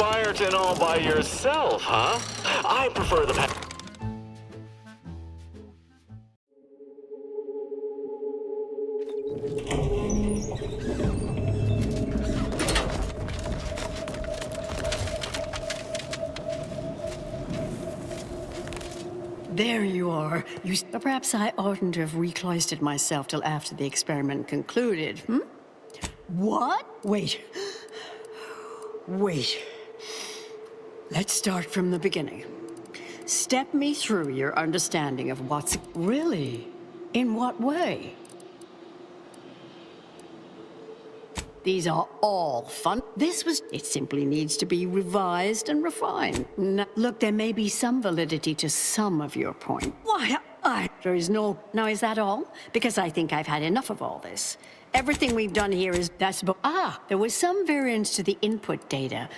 Byerton all by yourself, huh? I prefer the There you are. Perhaps I oughtn't to have recloistered myself till after the experiment concluded, What? Wait. Wait. Let's start from the beginning. Step me through your understanding of what's... Really? In what way? These are all fun. It simply needs to be revised and refined. Look, there may be some validity to some of your point. Why, there is no... Now, is that all? Because I think I've had enough of all this. Everything we've done here is... there was some variance to the input data.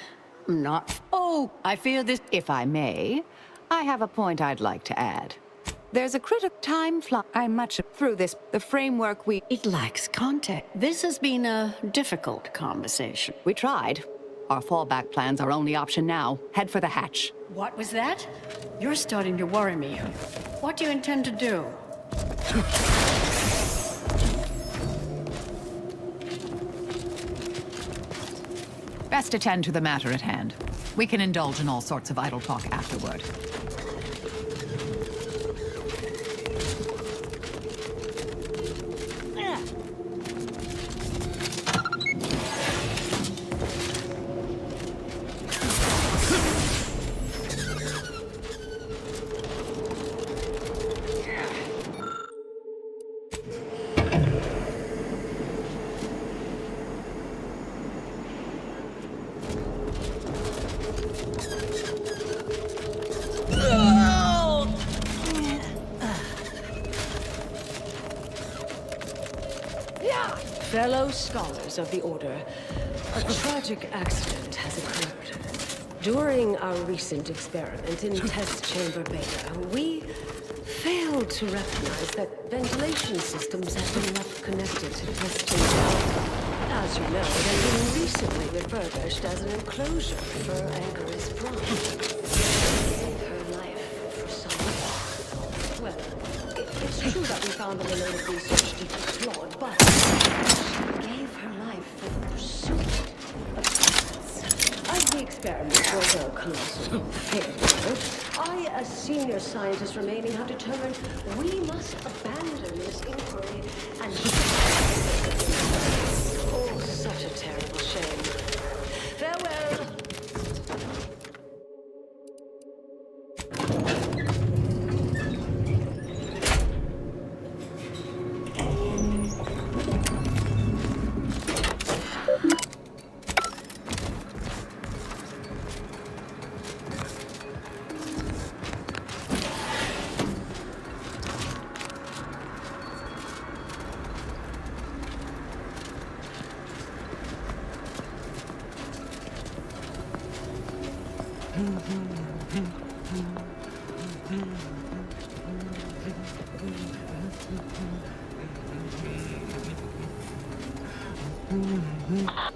I fear this... If I may, I have a point I'd like to add. There's a critical time fly. I'm much through this. The framework It lacks context. This has been a difficult conversation. we tried. Our fallback plan's our only option now. Head for the hatch. What was that? You're starting to worry me. What do you intend to do? Best attend to the matter at hand. We can indulge in all sorts of idle talk afterward. Fellow scholars of the Order, a tragic accident has occurred. During our recent experiment in Test Chamber Beta, we failed to recognize that ventilation systems had been left connected to Test Chamber. As you know, they've been recently refurbished as an enclosure for Anchoress Prime. Gave her life for some... Well, it's true that we found the related research deeply flawed, but she gave her life for the pursuit of science. As the experiment was a colossal failure, I, as senior scientist remaining, have determined we must abandon this inquiry and... Oh, such a terrible shame. Farewell!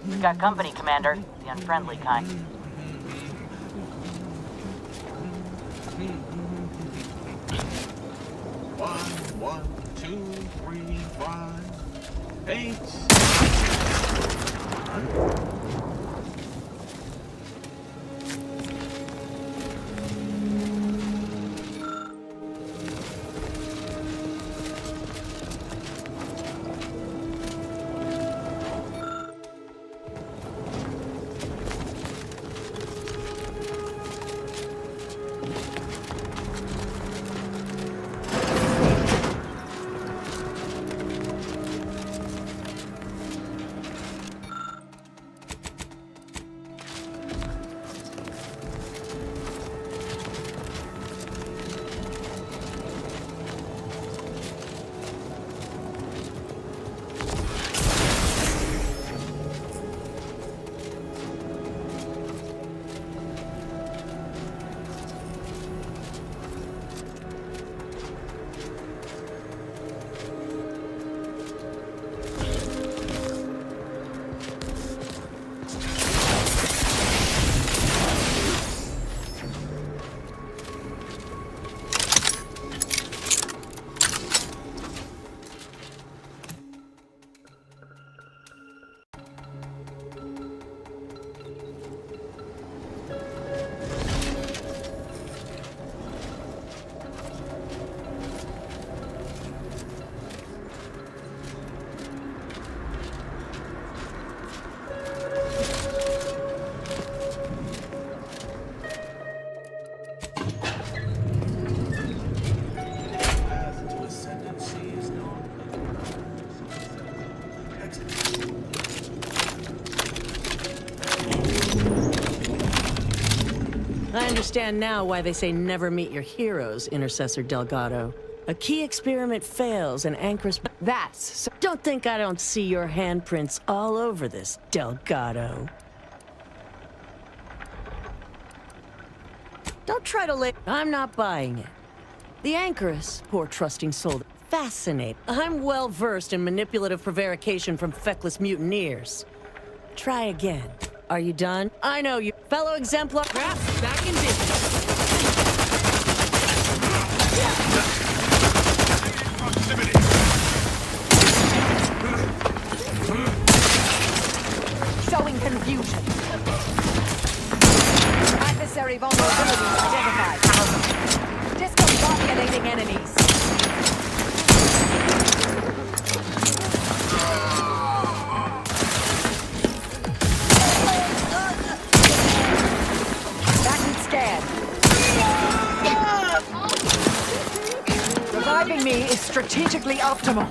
We got company, Commander. The unfriendly kind. One, 2, 3, 5, 8. I understand now why they say never meet your heroes, Intercessor Delgado. A key experiment fails and Anchor's... That's so Don't think I don't see your handprints all over this, Delgado. Don't try to lay... I'm not buying it. The Anchoress, poor trusting soul, fascinate. I'm well versed in manipulative prevarication from feckless mutineers. Try again. Are you done? I know you. Fellow exemplar... Craft's back in business. showing confusion. Adversary vulnerabilities identified. Discombobulating enemies. Baton scan. Reviving me is strategically optimal.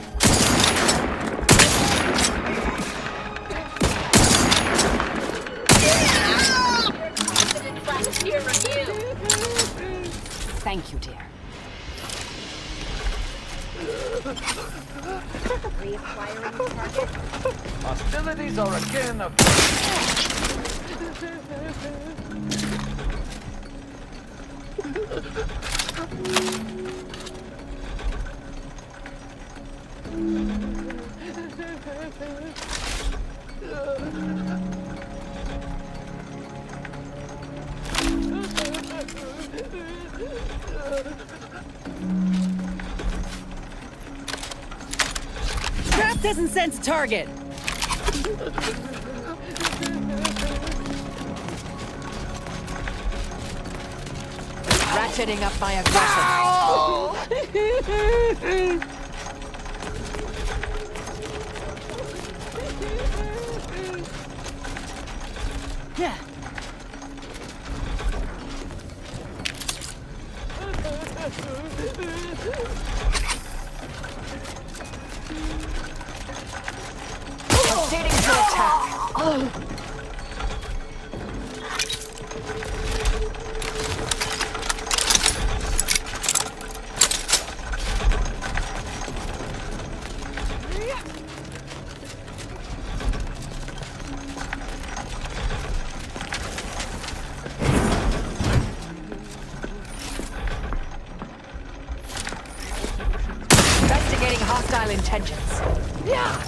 Thank you, dear. Reacquiring target. Hostilities are again a... Craft doesn't sense target. Ratcheting up my aggression. Yeah. Proceeding to attack. Investigating hostile intentions. Yeah.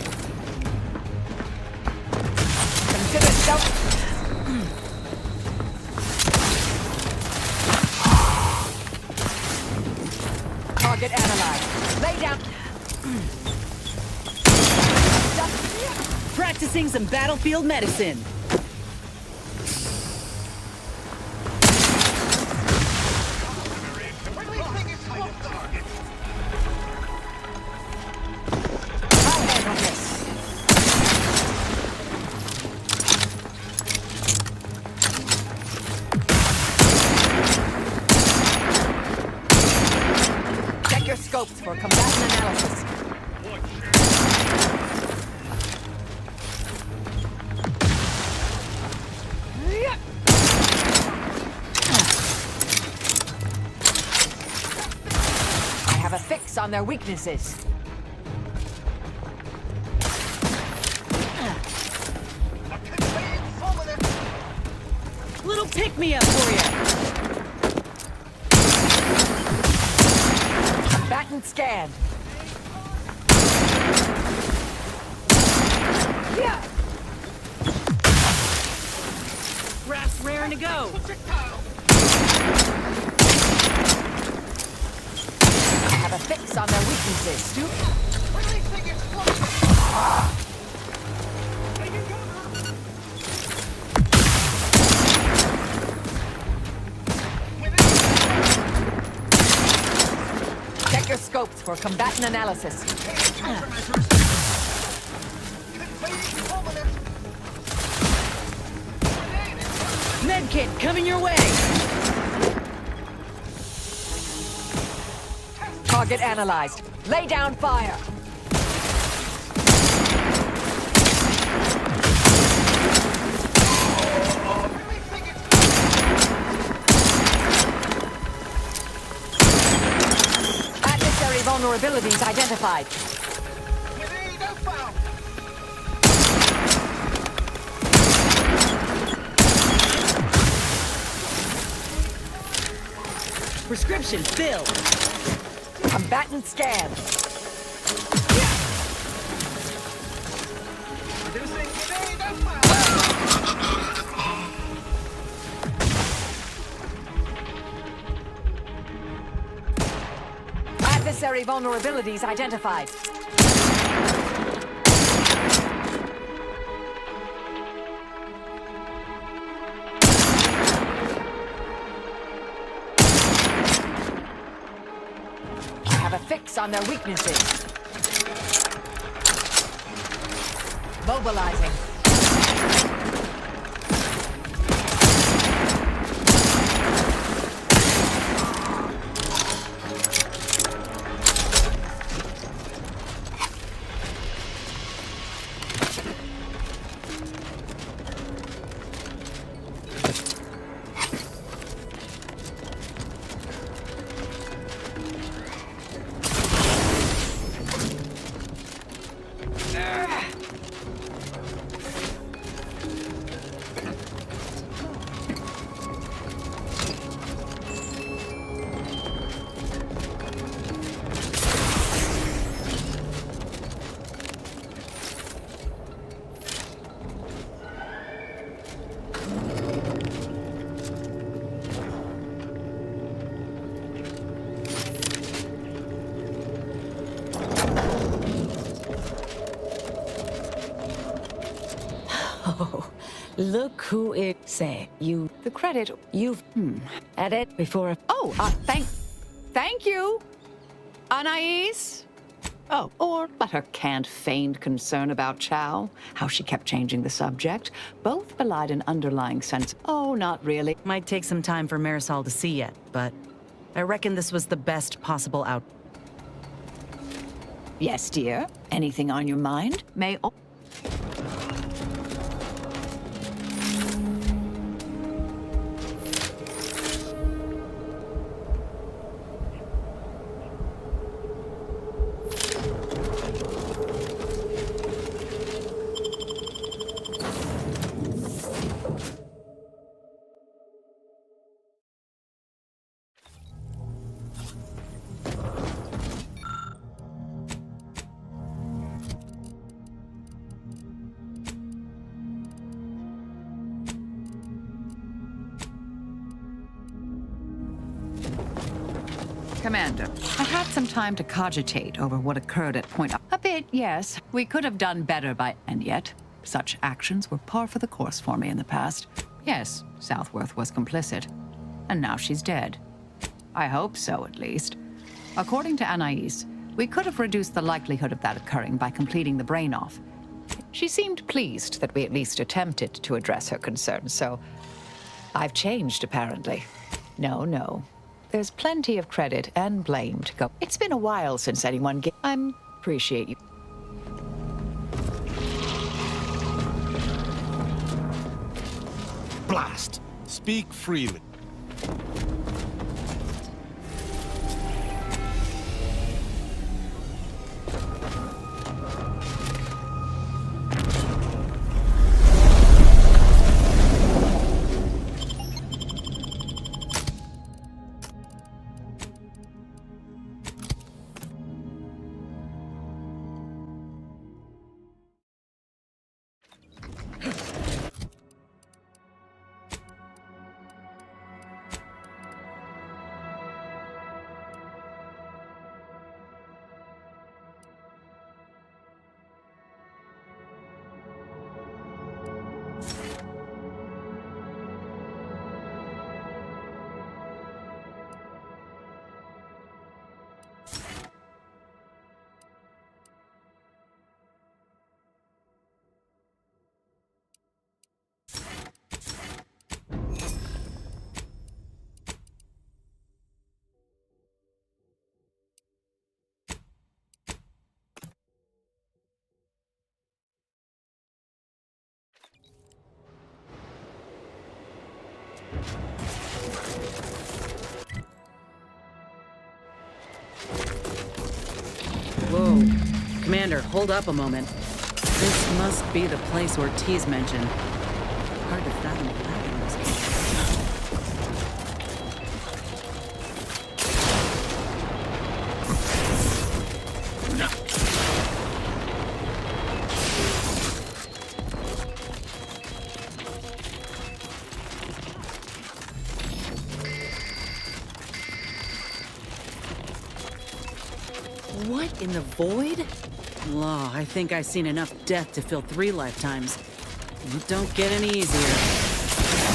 Consider self. Target analyzed. Lay down. Practicing some battlefield medicine. I'll handle this. Check your scopes for combatant analysis. I have a fix on their weaknesses. Little pick-me-up for you. Baton scan. Craft's raring to go. I have a fix on their weaknesses. Check your scopes for combatant analysis. Medkit coming your way. Target analyzed. Lay down fire. vulnerabilities identified. Prescription filled. Combatant scan. Adversary vulnerabilities identified. I have a fix on their weaknesses. Mobilizing. Oh, look who it say. You, The credit you've at it before. Oh, thank you, Anais. Oh, or but her canned feigned concern about Chow, how she kept changing the subject, both belied an underlying sense. Oh, not really. Might take some time for Marisol to see yet, but I reckon this was the best possible out. Yes, dear. Anything on your mind? May. Commander, I had some time to cogitate over what occurred at Point. A bit, yes. We could have done better and yet, such actions were par for the course for me in the past. Yes, Southworth was complicit. And now she's dead. I hope so, at least. According to Anais, we could have reduced the likelihood of that occurring by completing the brain-off. She seemed pleased that we at least attempted to address her concerns, so I've changed, apparently. No. There's plenty of credit and blame to go. It's been a while since anyone gave. I appreciate you. Blast! Speak freely. Commander, hold up a moment. This must be the place Ortiz mentioned. Hard to fathom the lab in this case. What in the void? Law, I think I've seen enough death to fill 3 lifetimes. It don't get any easier.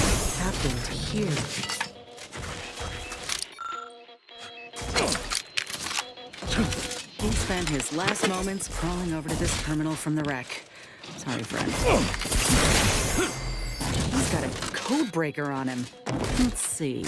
What happened here? He spent his last moments crawling over to this terminal from the wreck. Sorry, friend. He's got a code breaker on him. Let's see.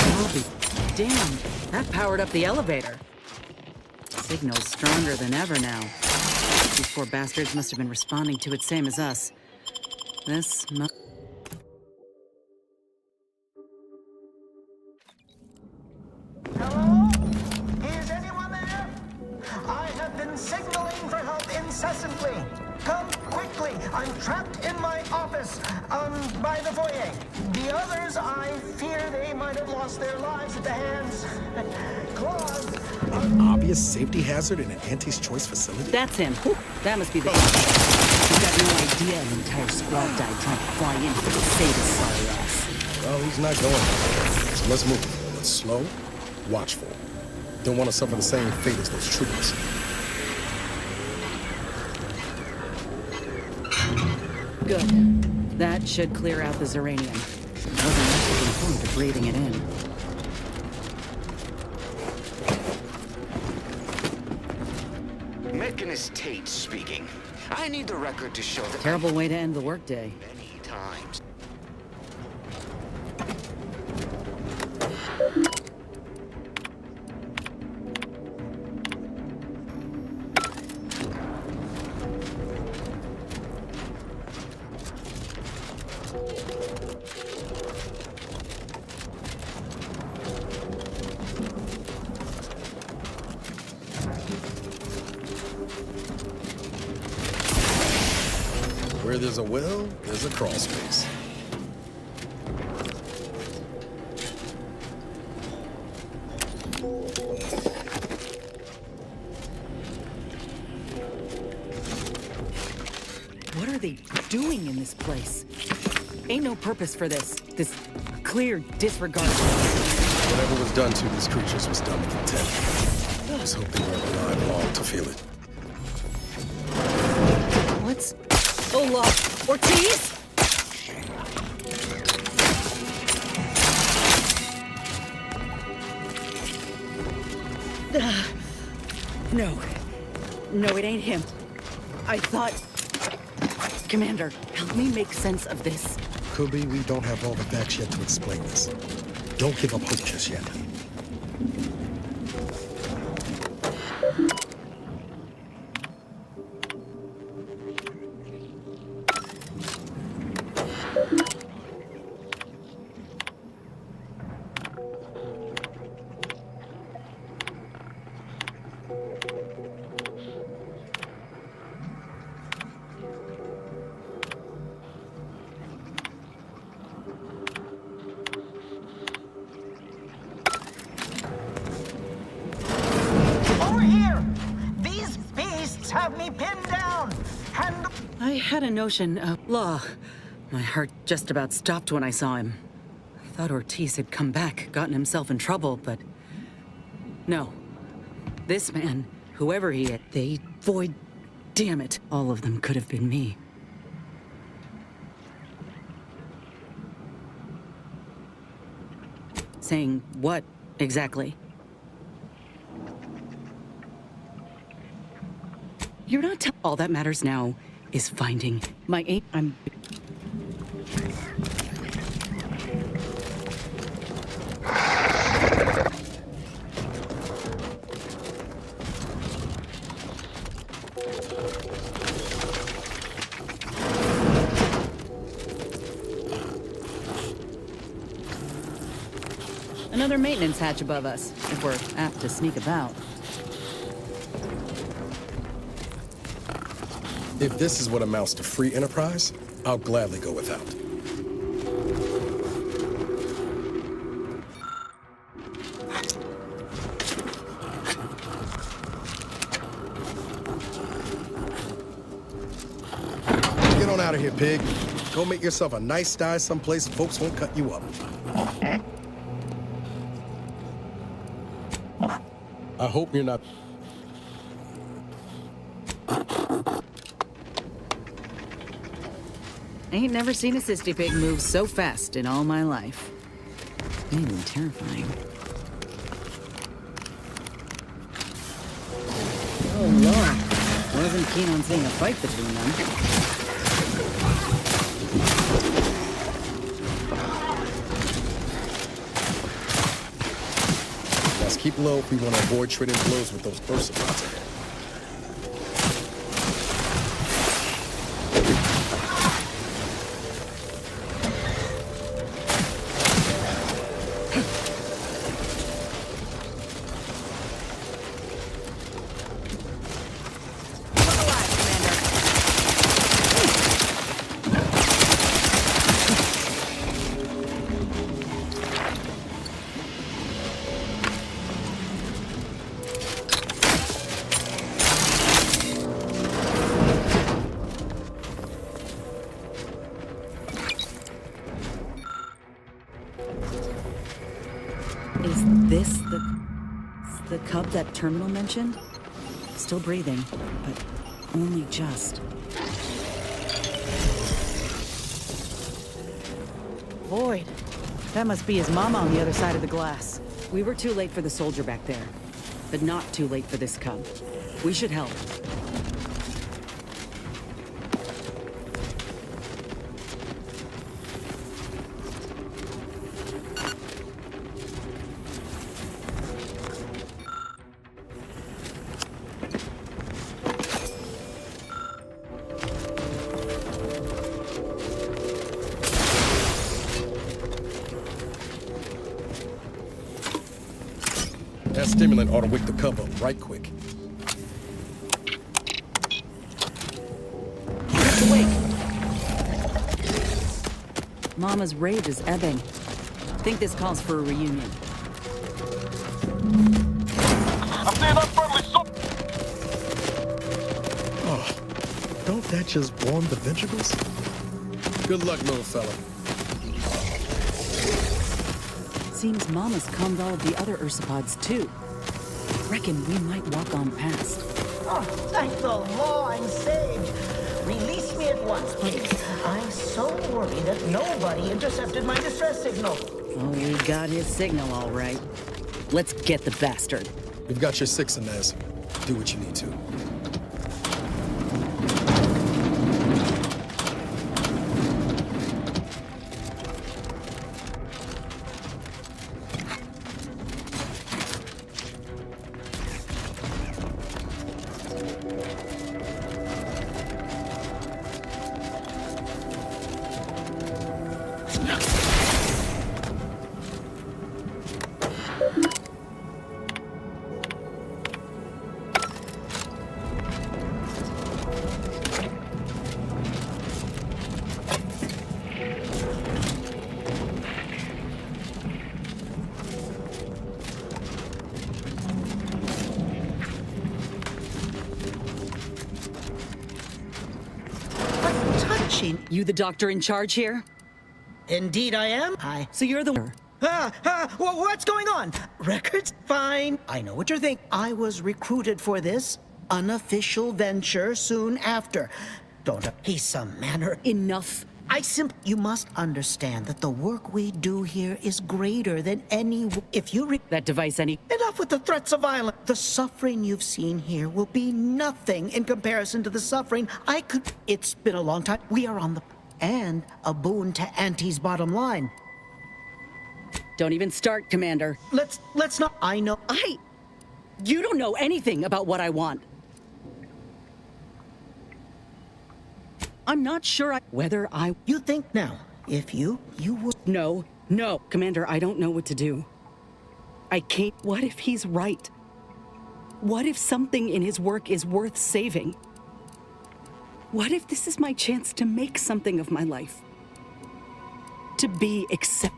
I'll be damned. That powered up the elevator. Signal's stronger than ever now. These poor bastards must have been responding to it same as us. This must... Hello? Is anyone there? I have been signaling for help incessantly. Come quickly. I'm trapped in my office, by the foyer. The others, I fear they might have lost their lives at the hands. Claws. An obvious safety hazard in an Anti's Choice facility? That's him. Whew, that must be the... You've got no idea an entire squad died trying to fly in to save his sorry ass. Well, he's not going anywhere. So let's move. But slow, watchful. Don't want to suffer the same fate as those troopers. Good. That should clear out the Zeranium. Wasn't much looking forward to breathing it in. Mechanist Tate speaking. I need the record to show that Terrible way to end the workday. many times. Where there's a will, there's a crawl space. What are they doing in this place? Ain't no purpose for this. This clear disregard. Whatever was done to these creatures was done with intent. Let's hope they weren't alive long to feel it. What's... Olaf Ortiz? No. No, it ain't him. I thought... Commander, help me make sense of this. Could be we don't have all the facts yet to explain this. Don't give up hope just yet. Over here! These beasts have me pinned down! And I had a notion of law. My heart just about stopped when I saw him. I thought Ortiz had come back, gotten himself in trouble, but... No. This man, whoever he is, they void... Damn it. All of them could have been me. Saying what, exactly? You're not all that matters now is finding my I'm... Another maintenance hatch above us, if we're apt to sneak about. If this is what amounts to free enterprise, I'll gladly go without. Get on out of here, pig. Go make yourself a nice sty someplace folks won't cut you up. I hope you're not... I ain't never seen a cysty pig move so fast in all my life. Even terrifying. Oh, Lord. Wasn't keen on seeing a fight between them. Let's keep low if we want to avoid trading blows with those Ursupods ahead. Is this the cub that Terminal mentioned? Still breathing, but only just. Void. That must be his mama on the other side of the glass. We were too late for the soldier back there, but not too late for this cub. We should help. That stimulant ought to wake the cub up right quick. It's awake. Mama's rage is ebbing. Think this calls for a reunion. I'm seeing unfriendly Oh, don't that just warm the ventricles? Good luck, little fella. Seems Mama's calmed all of the other Ursupods, too. Reckon we might walk on past. Oh, thank the law I'm saved. Release me at once, please. I'm so worried that nobody intercepted my distress signal. Oh, we got his signal all right. Let's get the bastard. You've got your six, Inez. Do what you need to. You the doctor in charge here? Indeed I am. So you're the... What's going on? Records? Fine. I know what you're thinking. I was recruited for this unofficial venture soon after. Don't he's some manner. Enough You must understand that the work we do here is greater than any... If you That device Enough with the threats of violence. The suffering you've seen here will be nothing in comparison to the suffering I could... It's been a long time. We are on the... And a boon to Auntie's bottom line. Don't even start, Commander. Let's not... I know... You don't know anything about what I want. I'm not sure whether I... You think now, if you would... No. Commander, I don't know what to do. I can't... What if he's right? What if something in his work is worth saving? What if this is my chance to make something of my life? To be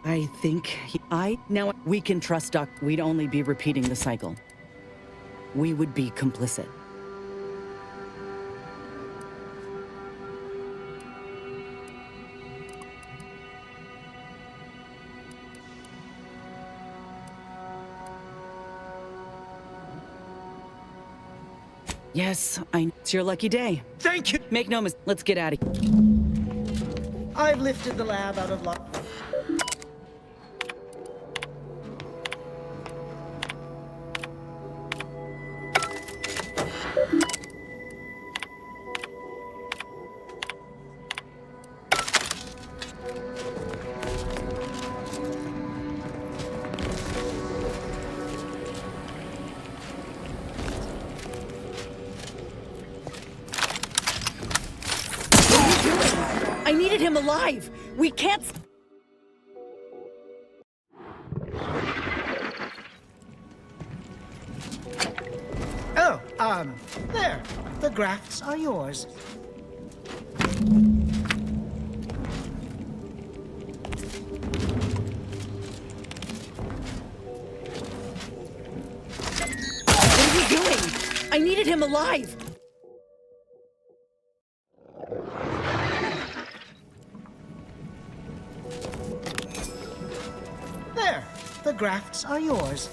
I think... Now, we can trust Doc. We'd only be repeating the cycle. We would be complicit. Yes, it's your lucky day. Thank you! Make no mistake. Let's get out of here. I've lifted the lab out of luck. I needed him alive! We can't... There. The grafts are yours. What are you doing? I needed him alive! There. The grafts are yours.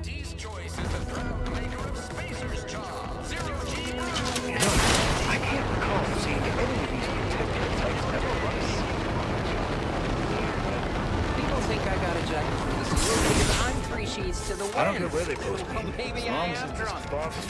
Auntie's Choice is the proud maker of Spacer's Jaw, Zero-G. I can't recall seeing any of these particular types ever run a People think I got ejected from the studio because I'm 3 sheets to the wind. I don't care where they post me. Well, maybe as long I as am it's drunk. far from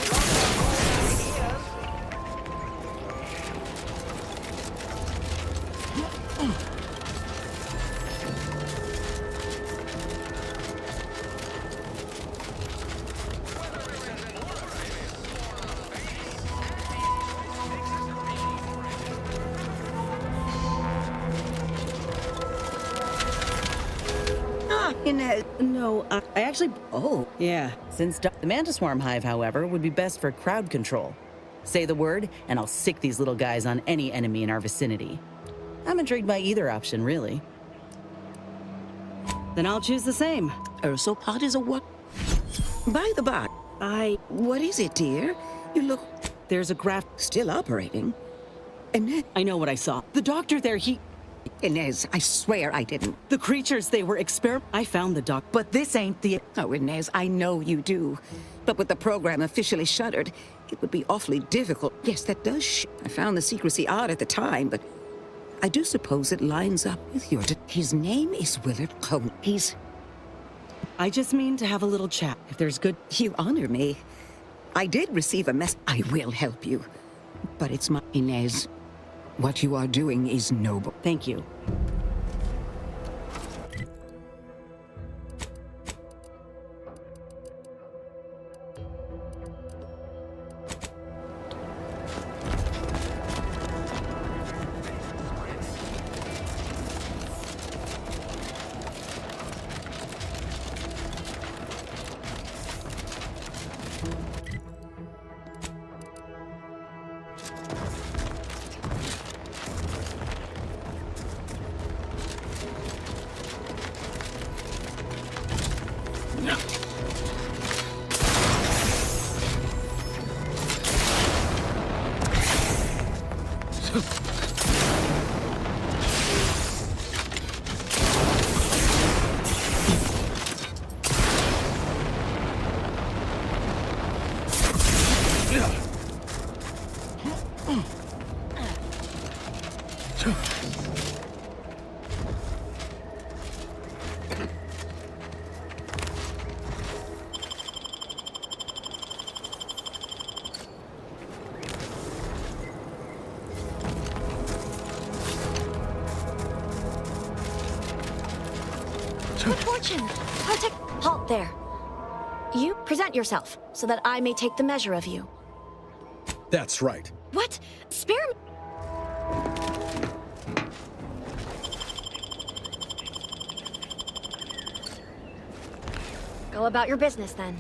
No, I actually... Oh, yeah. The Mantis Swarm Hive, however, would be best for crowd control. Say the word, and I'll sick these little guys on any enemy in our vicinity. I'm intrigued by either option, really. Then I'll choose the same. Ursopod is a what? By the by, what is it, dear? You look... There's a graph... Still operating. Inez... I know what I saw. The doctor there, Inez, I swear I didn't. The creatures, they were I found the doc... But this ain't the... Oh, Inez, I know you do. But with the program officially shuttered, it would be awfully difficult. Yes, that does I found the secrecy odd at the time, but I do suppose it lines up with your... His name is Willard Cohn. I just mean to have a little chat, if there's good... You honor me. I did receive a mess. I will help you. But it's my... Inez, what you are doing is noble. Thank you. Good fortune! Halt there. You present yourself, so that I may take the measure of you. That's right. What? Spare me! Go about your business, then.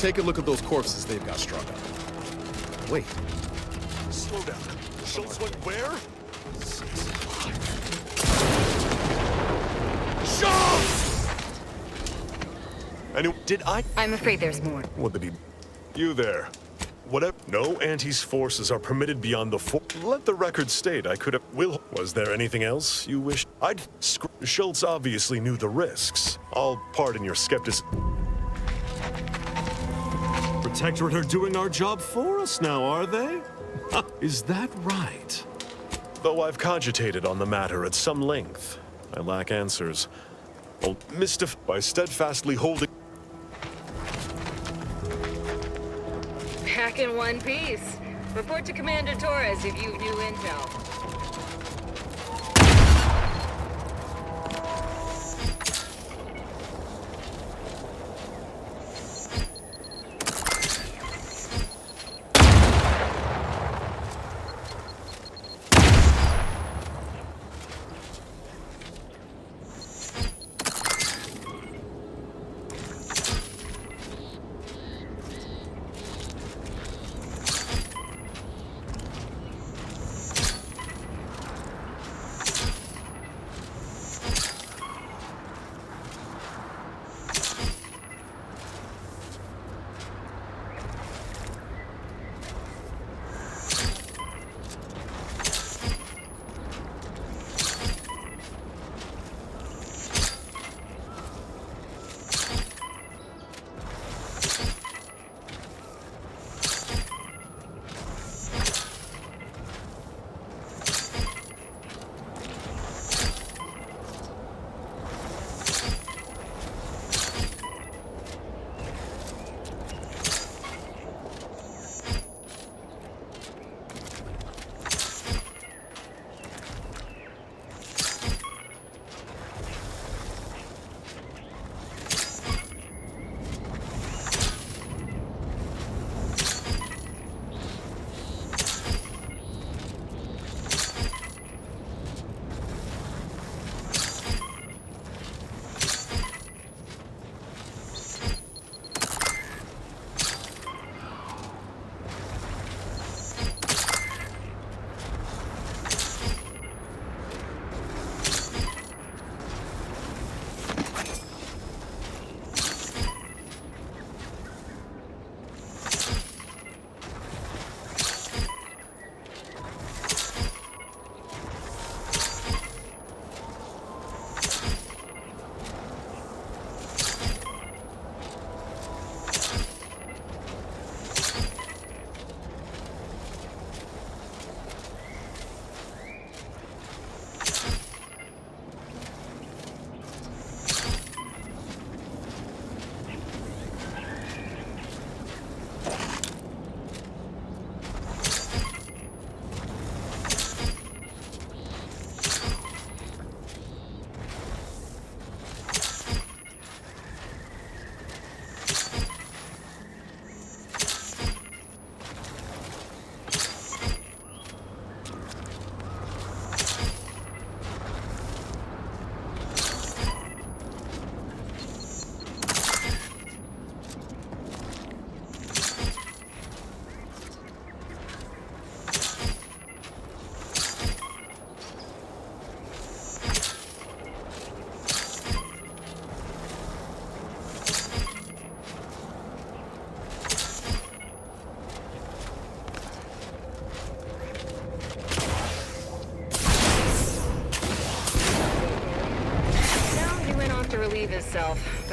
Take a look at those corpses they've got strung up. Wait. Slow down. Schultz went where? Schultz! Did I? I'm afraid there's more. What did he... You there. Whatever. No Anti's forces are permitted beyond the Let the record state I could have... Was there anything else you wish? Schultz obviously knew the risks. I'll pardon your skepticism. Protectorate are doing our job for us now, are they? Is that right? Though I've cogitated on the matter at some length, I lack answers. Well, mystified by steadfastly holding... Back in one piece. Report to Commander Torres if you've new intel.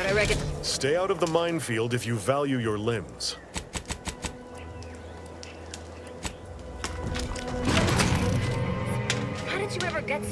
but I reckon... Stay out of the minefield if you value your limbs. How did you ever get...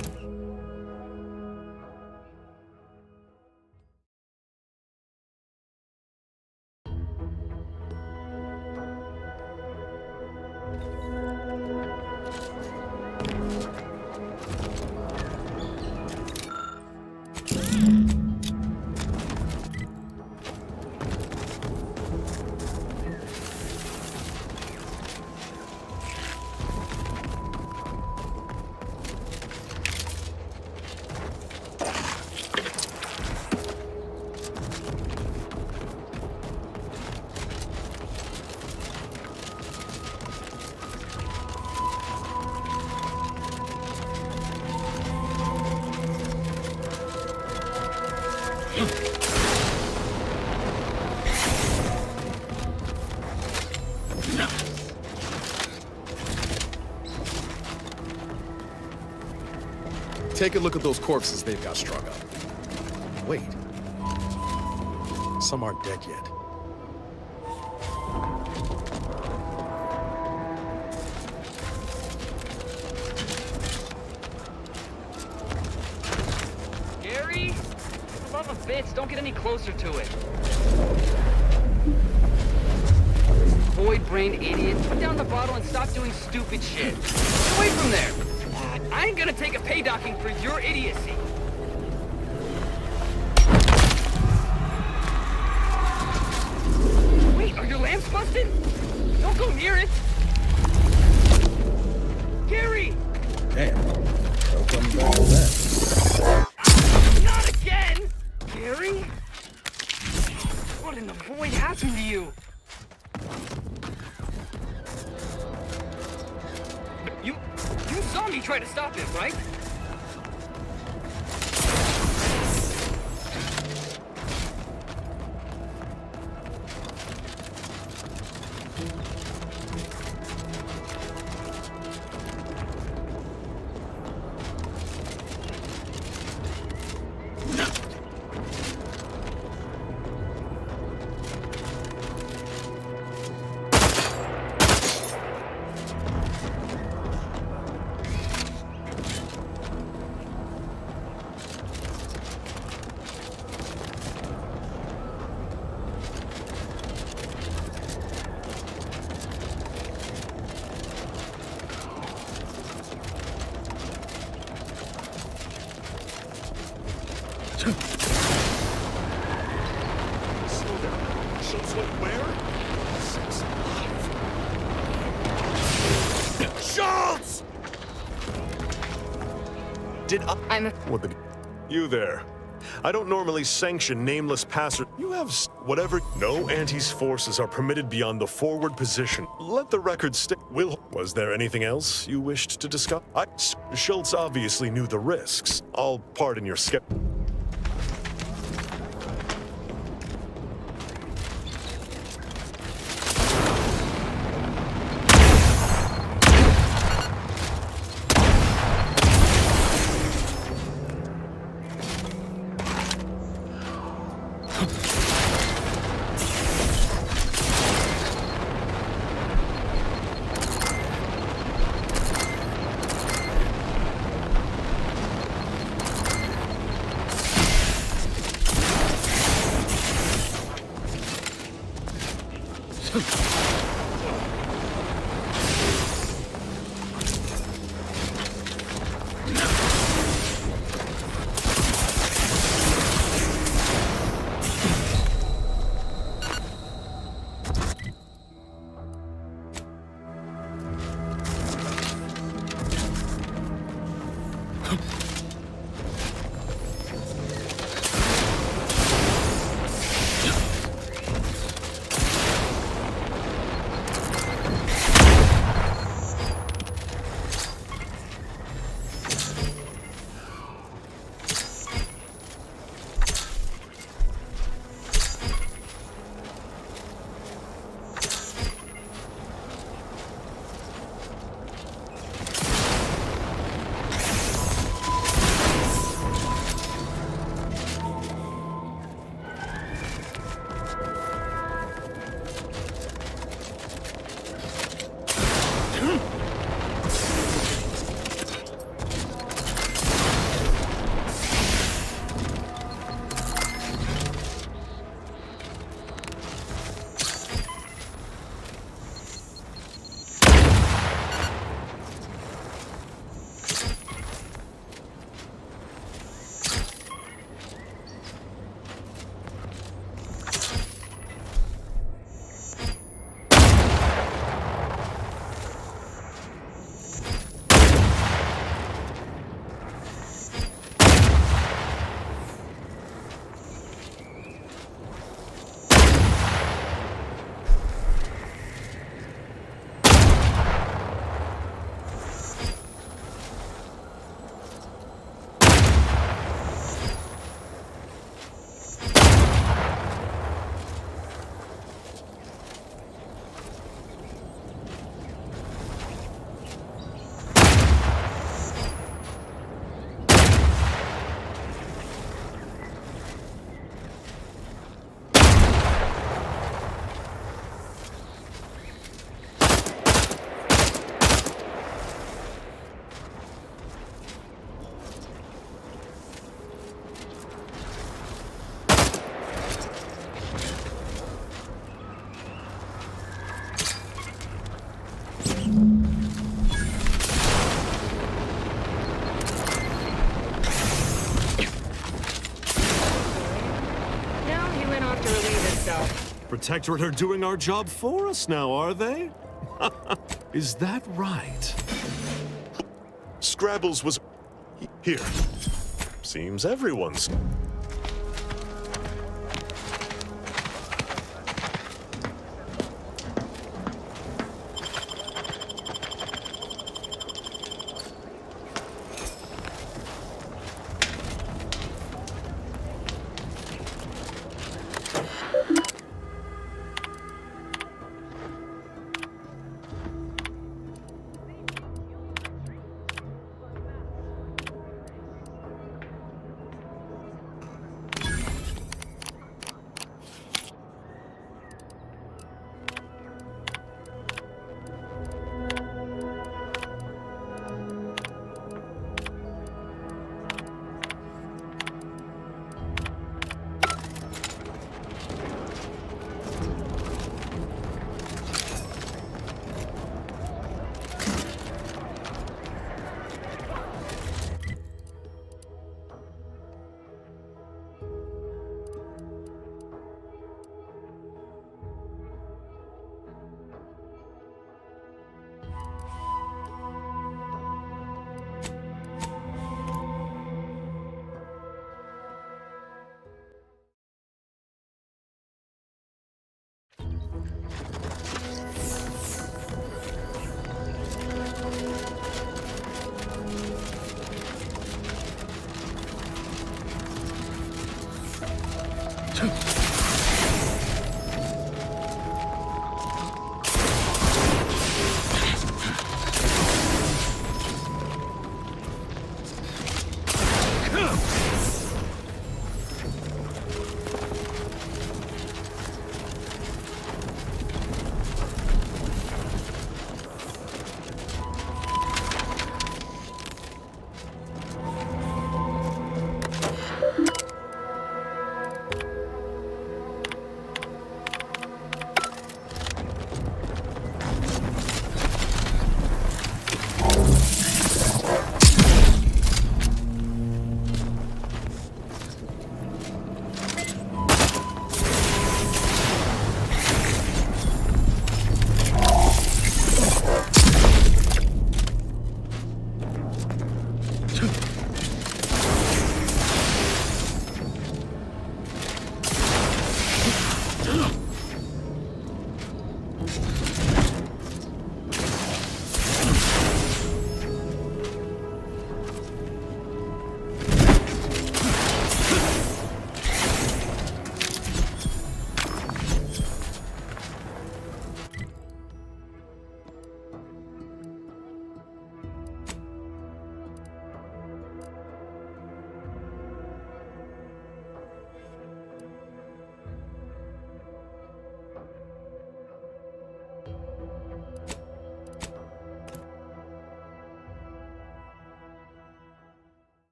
Take a look at those corpses they've got strung up. Wait. Some aren't dead yet. Gary? For the love of bits, don't get any closer to it. Void-brained idiot. Put down the bottle and stop doing stupid shit. Get away from there! I ain't gonna take a pay docking for your idiocy. Wait, are your lamps busted? Don't go near it! Gary! Damn. Don't come back to that. Not again! Gary? What in the void happened to you? You saw me try to stop him, right? Schultz went where? Schultz! What the... You there. I don't normally sanction nameless passer. You have whatever. No Anti's forces are permitted beyond the forward position. Let the record stay. Was there anything else you wished to discuss? Schultz obviously knew the risks. I'll pardon your skip. Protectorate are doing our job for us now, are they? Is that right? Scrabbles was... here. Seems everyone's...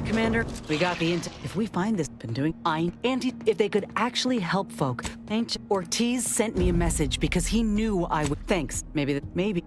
Commander, we got the if we find this been doing if they could actually help folk. Ortiz sent me a message because he knew I would. Thanks. Maybe.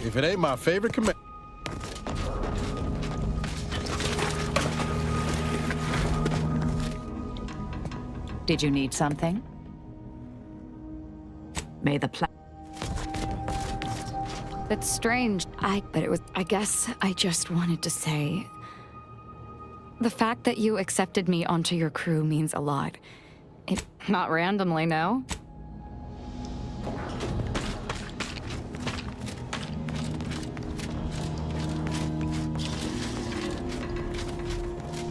If it ain't my favorite command. Did you need something? May the plan. That's strange. I guess I just wanted to say. The fact that you accepted me onto your crew means a lot. Not randomly, no?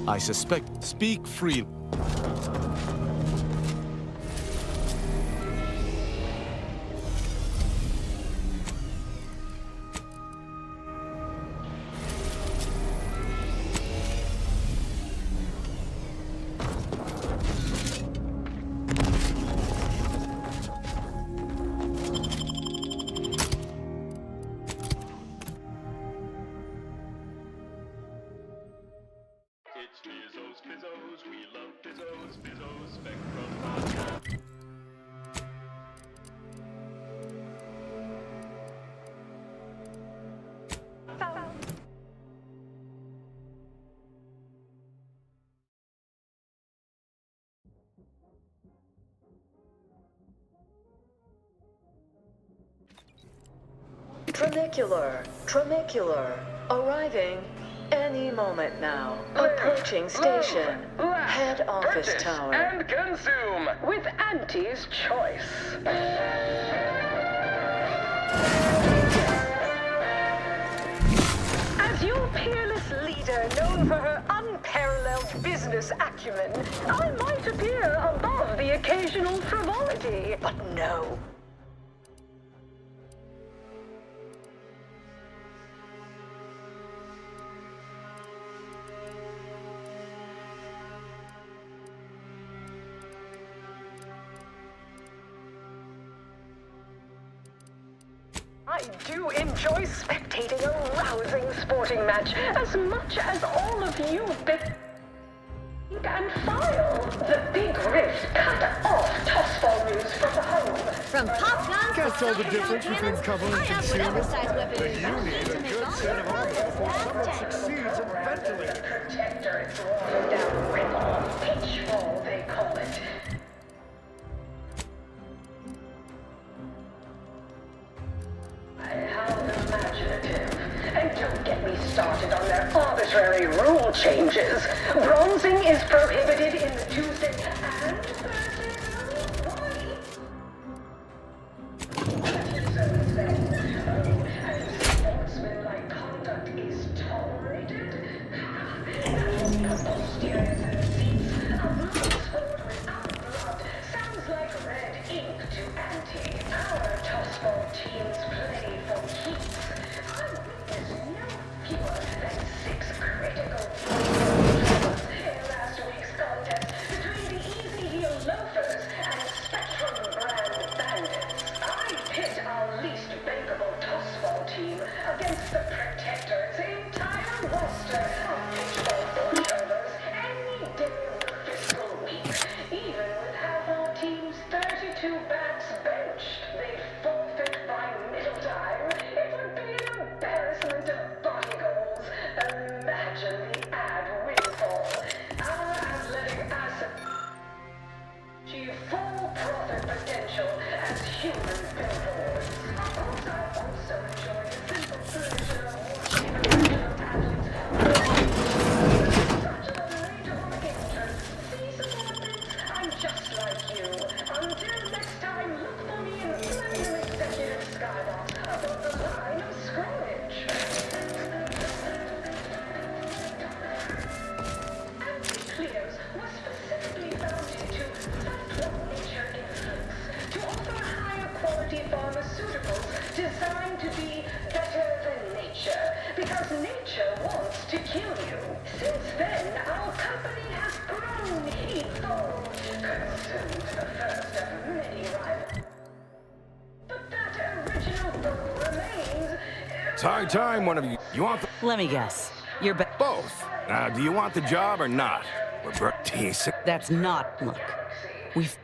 I suspect. Speak freely. Tramicular, arriving any moment now. Approaching station, head office Purchase tower. and consume with Auntie's Choice. As your peerless leader, known for her unparalleled business acumen, I might appear above the occasional frivolity, but no. I do enjoy spectating a rousing sporting match as much as all of you and file. The Big Rift cut off tossball news from the home. From pop guns Can't tell the difference between cover and concealment. weapons. You need a good set of arms before someone succeeds in ventilating. Protector, it's watered down rip-off pitchfall, they call it. How imaginative. And don't get me started on their arbitrary rule changes. Bronzing is prohibited in the Tuesday and Thursday. Why? high time one of you. You want the... Let me guess. You're Both. Do you want the job or not? That's not... Look.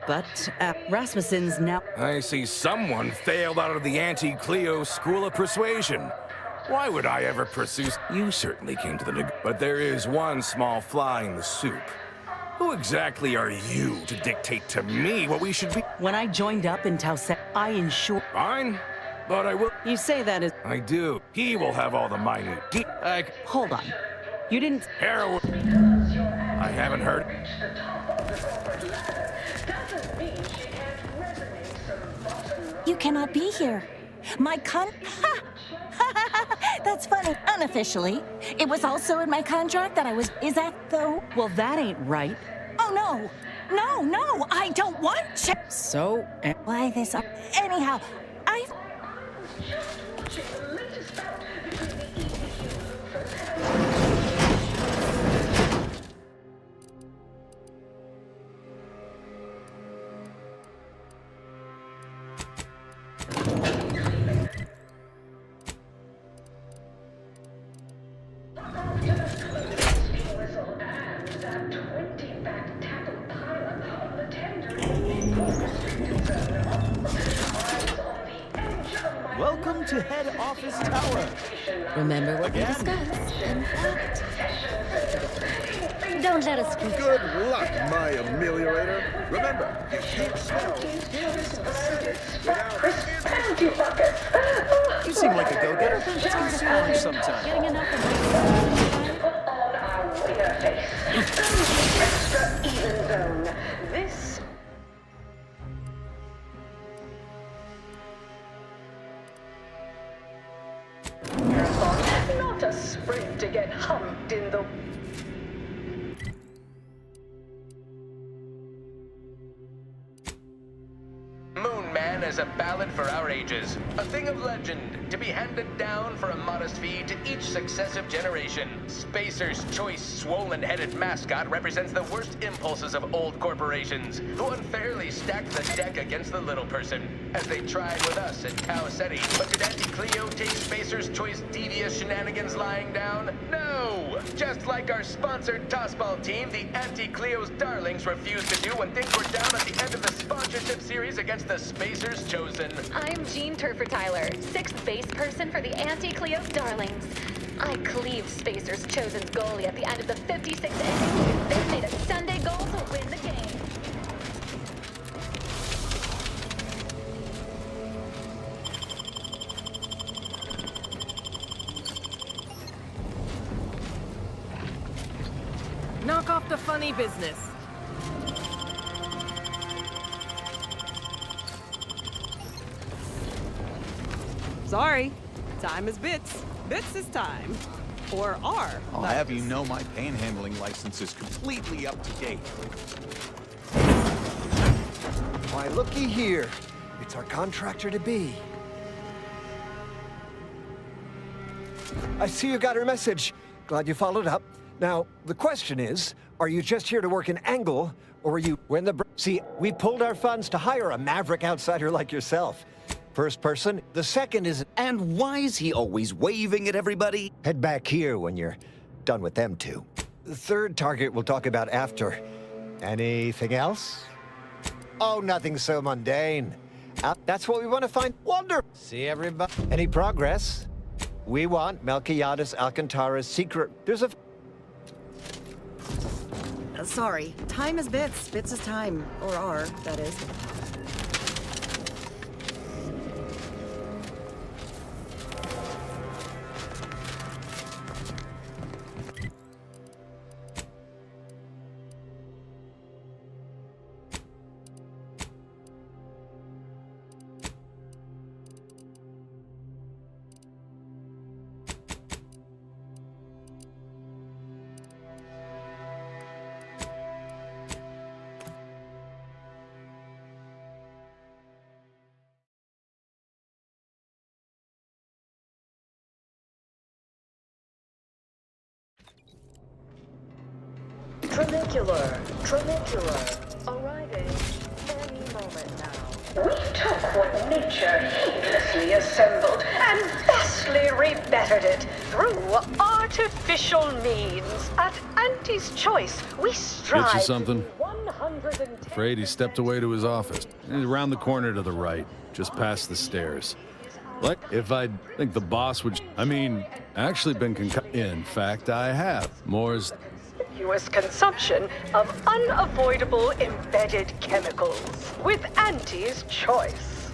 But Rasmussen's now... I see someone failed out of the Anti-Cleo School of Persuasion. Why would I ever pursue... You certainly came to the... But there is one small fly in the soup. Who exactly are you to dictate to me what we should be... When I joined up in Tauset, I ensured... Fine, but I will... You say that as... I do. He will have all the minute Hold on. You didn't... Heroin... I haven't heard... You cannot be here. My That's funny. Unofficially. It was also in my contract that I was... Is that though? Well, that ain't right. Oh, no. No, I don't want to... So... Why this... Anyhow, I've... Welcome to Head Office Tower. Remember what we discussed, in fact. Don't let us... Good luck, my ameliorator. Remember, you can't smell. You seem like a go-getter. Let's consider lunch sometime. Getting enough of Extra even zone. This not a sprint to get humped in the... Moon Man is a ballad for our ages, a thing of legend, to be handed down for a modest fee to each successive generation. Spacer's choice swollen-headed mascot represents the worst impulses of old corporations, who unfairly stacked the deck against the little person, as they tried with us at Tau Ceti. But did Anti-Cleo take Spacer's choice devious shenanigans lying down? No! Just like our sponsored tossball team, the Anti-Cleo's darlings refused to do when things were down at the end of the sponsorship series against the Spacers Chosen. I'm Jean Turfer Tyler, 6th base person for the Anti-Cleo Darlings. I cleaved Spacers Chosen's goalie at the end of the 56th inning. They made a Sunday goal to win the game. Knock off the funny business. Sorry, time is bits. Bits is time. Or are. I'll have you know my panhandling license is completely up to date. Why, looky here. It's our contractor-to-be. I see you got her message. Glad you followed up. Now, the question is, are you just here to work an angle, or are you... See, we pulled our funds to hire a maverick outsider like yourself. First person. The second is... And why is he always waving at everybody? Head back here when you're done with them two. The third target we'll talk about after. Anything else? Oh, nothing so mundane. That's what we want to find. Wonder. See everybody? Any progress? We want Melquiades Alcantara's secret... There's a... Sorry. Time is bits. Bits is time. Or are, that is. Tramicular, arriving any moment now. We took what nature heedlessly assembled and mostly rebettered it through artificial means. At Auntie's Choice, we strive. Get you something? 110. Afraid he stepped away to his office. He's around the corner to the right, just past the stairs. Like, if I think the boss would... I mean, actually been In fact, I have. Moore's... Conspicuous consumption of unavoidable embedded chemicals. With Auntie's Choice.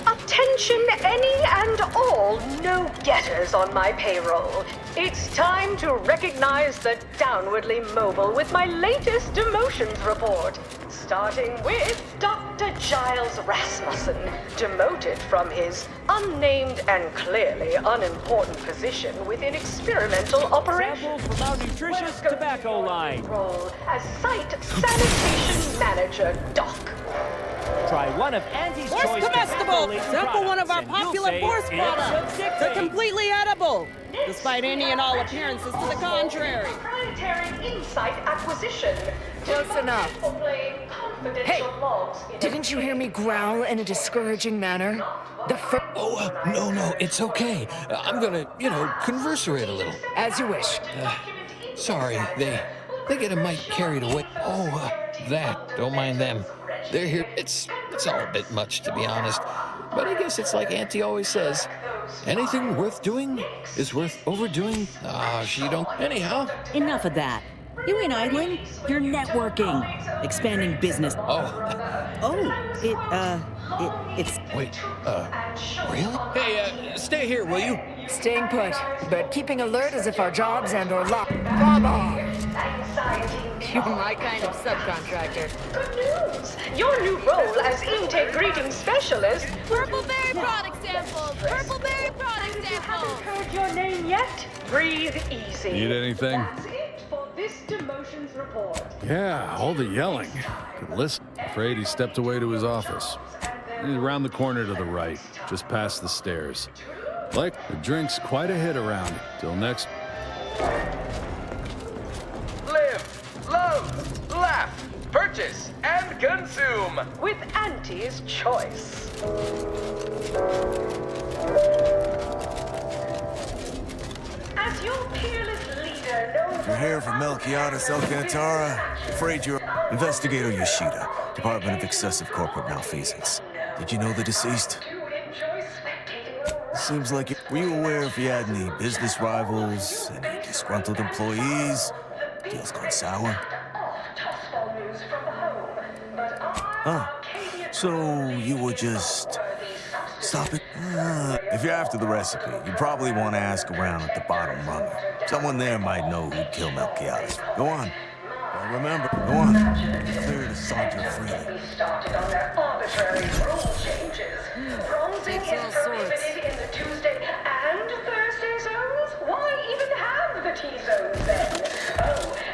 Attention any and all no-getters on my payroll. It's time to recognize the downwardly mobile with my latest demotions report. Starting with Dr. Giles Rasmussen, demoted from his unnamed and clearly unimportant position within experimental operations. Samples from our nutritious tobacco line. Role as site sanitation manager, Doc. Try one of Auntie's Force Choice comestible! tobacco-laced Sample one of our products, and you'll popular say Force it's products. a sick They're thing. completely edible, despite any and all appearances to the contrary. Proprietary insight acquisition. Close enough. Hey, didn't you hear me growl in a discouraging manner? No, it's okay. I'm gonna, converserate a little. As you wish. Sorry, they get a mite carried away. Don't mind them. They're here. It's all a bit much, to be honest. But I guess it's like Auntie always says. Anything worth doing is worth overdoing. She don't. Anyhow. Enough of that. You ain't idling. You're networking. Expanding business. It's... Wait, really? Hey, stay here, will you? Staying put, but keeping alert as if our jobs and/or luck. Baba! You're my kind of subcontractor. Good news! Your new role as intake greeting specialist. Purple berry product samples! Purple berry product samples! Haven't heard your name yet? Breathe easy. Need anything? That's it for this demotions report. Yeah, all the yelling. Could listen. Afraid he stepped away to his office. He's around the corner to the right, just past the stairs. Like, the drink's quite a hit around. Till next... Live, love, laugh, purchase, and consume. With Auntie's Choice. As your peerless leader knows... You're here for Melquiades Alcantara. Afraid you're... Investigator Yoshida, Department of Excessive Corporate Malfeasance. Did you know the deceased? Seems like it. Were you aware if he had any business rivals, any disgruntled employees? Deals gone sour? So you would just stop it? If you're after the recipe, you probably want to ask around at the bottom runner. Someone there might know who'd kill Melquiades. Go on. Remember, go on. Clear the Sergeant freely. Started on their arbitrary rule changes. Bronzing is prohibited in the Tuesday and Thursday zones? Why even have the T-zones then?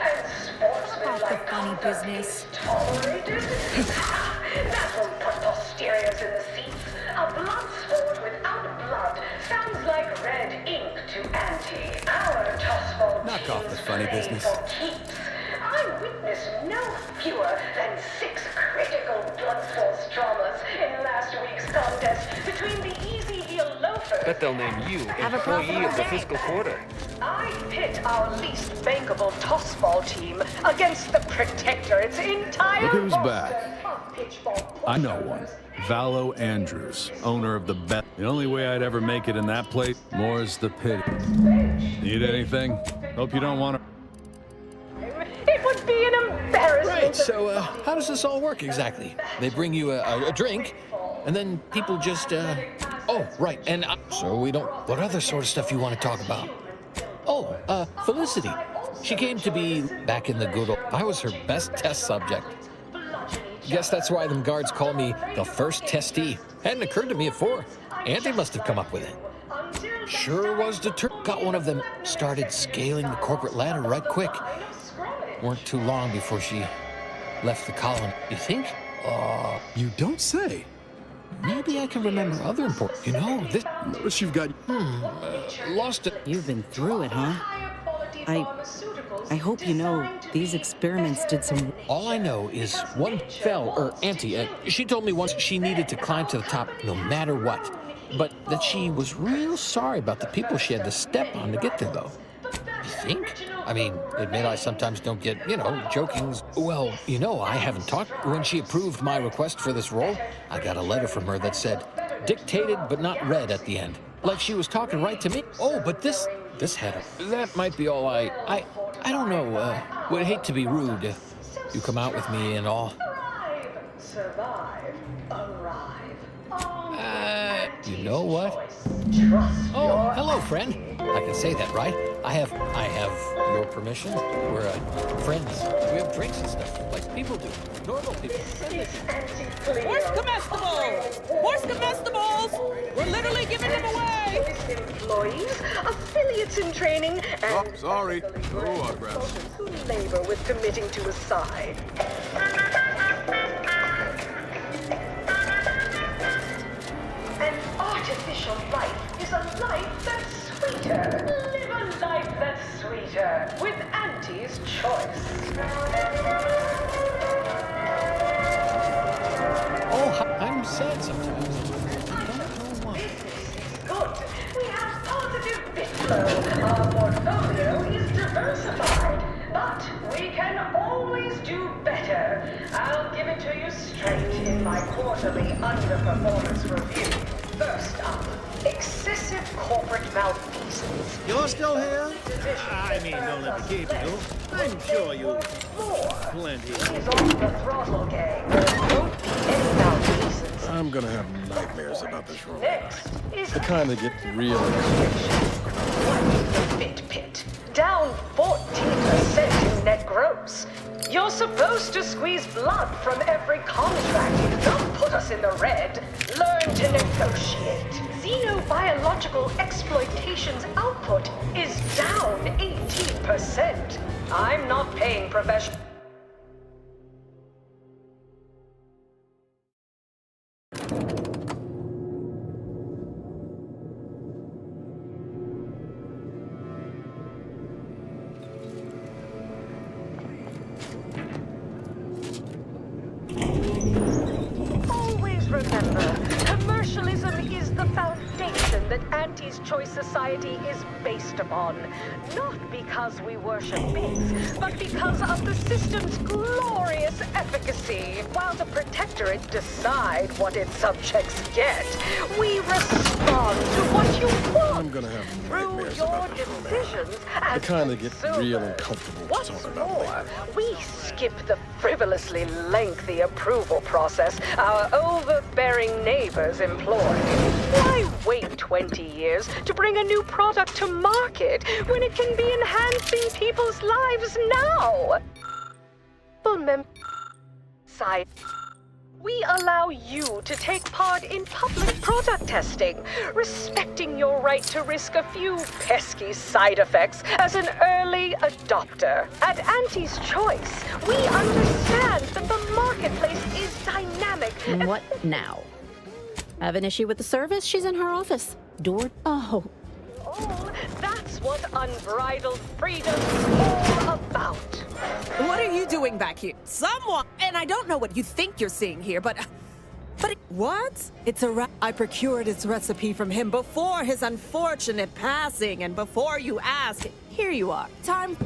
And sportsmanlike funny business. Tolerated? That won't put posteriors in the seats. A blood sport without blood sounds like red ink to Auntie. Our tossball Knock off the funny business. I witnessed no fewer than 6 critical blood force dramas in last week's contest between the Easy Heel loafers. Bet they'll name you employee of the fiscal quarter. I pit our least bankable tossball team against the Protectorate's entire Look who's roster back. of pitchball. I know one. Valo Andrews, owner of the bet. The only way I'd ever make it in that place, more's the pity. Need anything? Hope you don't want to... It would be an embarrassment. Right, so how does this all work exactly? They bring you a drink, and then people just, Oh, right, and so we don't... What other sort of stuff you want to talk about? Oh, Felicity. She came to be back in the good old... I was her best test subject. Guess that's why them guards call me the first testee. Hadn't occurred to me before. Auntie must have come up with it. Sure was determined. Got one of them started scaling the corporate ladder right quick. Weren't too long before she left the colony. You think? You don't say. Maybe I can remember other important... You know, this... Notice you've got... lost it. You've been through it, huh? I hope you know these experiments did some... All I know is one Auntie, she told me once she needed to climb to the top no matter what. But that she was real sorry about the people she had to step on to get there, though. You think? I mean, admit I sometimes don't get, jokings. Well, I haven't talked. When she approved my request for this role, I got a letter from her that said, dictated but not read at the end. Like she was talking right to me. Oh, but this had that might be all I don't know. Would hate to be rude. You come out with me and all. Survive, arrive. You know what? Oh, hello, friend. I can say that, right? I have your permission. We're friends. We have drinks and stuff, like people do. Normal people. Where's comestibles? Where's comestibles? We're literally giving them away. Employees, affiliates in training, and sorry. No autographs. who labor with committing to a side. An artificial life is a life that's sweeter. Live a life that's sweeter with Auntie's Choice. Oh, I'm sad sometimes. Business is good. We have positive bit flow. Our portfolio is diversified. But we can always do better. I'll give it to you straight in my quarterly underperformance review. First up, excessive corporate malfeasance. You're still here? I mean, don't let me keep you. I'm sure you... Plenty. He's on the throttle, gang. Don't be any malfeasance. I'm gonna have nightmares about this role. Next is The kind that get real. Fit Pit. Down 14% in net gross. You're supposed to squeeze blood from every contract. Don't put us in the red. Learn to negotiate. Xenobiological exploitation's output is down 18%. I'm not paying professional. Always remember, commercialism is the foundation that Auntie's Choice Society is based upon. Not because we worship bits, but because of the system's glorious efficacy. While the Protectorate decide what its subjects get, we respond to what you want. I'm gonna have Through nightmares your about this role. decisions The as kind that get real consumers. uncomfortable to What's talk about more, later. we skip the frivolously lengthy approval process our overbearing neighbors employ. Why wait 20 years to bring a new product to market when it can be enhancing people's lives now? Side. We allow you to take part in public product testing, respecting your right to risk a few pesky side effects as an early adopter. At Auntie's Choice, we understand that the marketplace is dynamic. What now? Have an issue with the service? She's in her office. Door. Oh. Oh, that's what unbridled freedom is all about. What are you doing back here? Someone, and I don't know what you think you're seeing here, but what? It's I procured its recipe from him before his unfortunate passing, and before you ask, here you are. Time.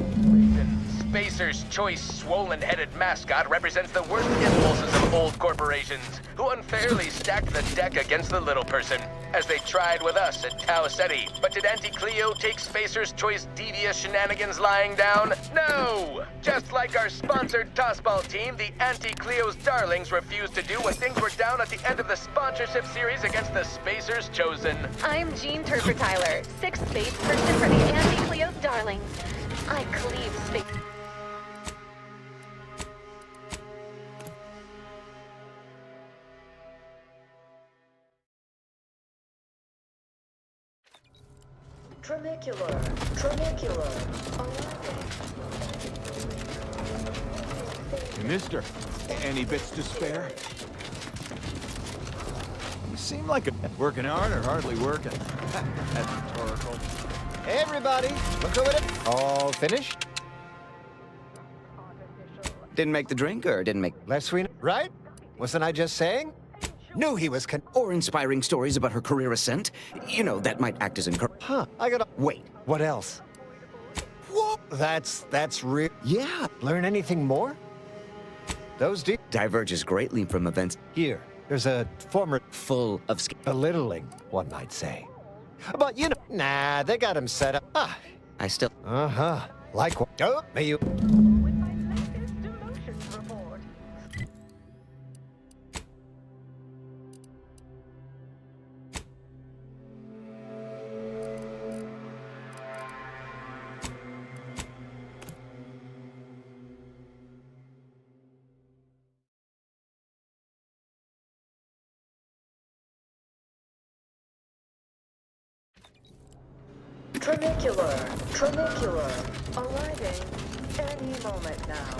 Spacer's Choice swollen-headed mascot represents the worst impulses of old corporations, who unfairly stacked the deck against the little person, as they tried with us at Tau Ceti. But did Auntie Cleo take Spacer's Choice devious shenanigans lying down? No! Just like our sponsored tossball team, the Auntie Cleo's Darlings refused to do when things were down at the end of the sponsorship series against the Spacers Chosen. I'm Jean Turper-Tyler, 6th base person for the Auntie Cleo's Darlings. I cleave space. Tramicular. Mister, any bits to spare? You seem like a working hard or hardly working. That's rhetorical. Hey, everybody, look over it. All finished? Didn't make the drink or didn't make... Less sweet, right? Wasn't I just saying? Knew he was Or inspiring stories about her career ascent. You know, that might act as Huh, I gotta... Wait. What else? Whoa! That's real. Yeah. Learn anything more? Those diverges greatly from events. Here, there's a former... Full of... Belittling, one might say. But, you know, nah, they got him set up. Ah. I still... Uh-huh. Like what? Oh, may you... Trinicular, arriving any moment now.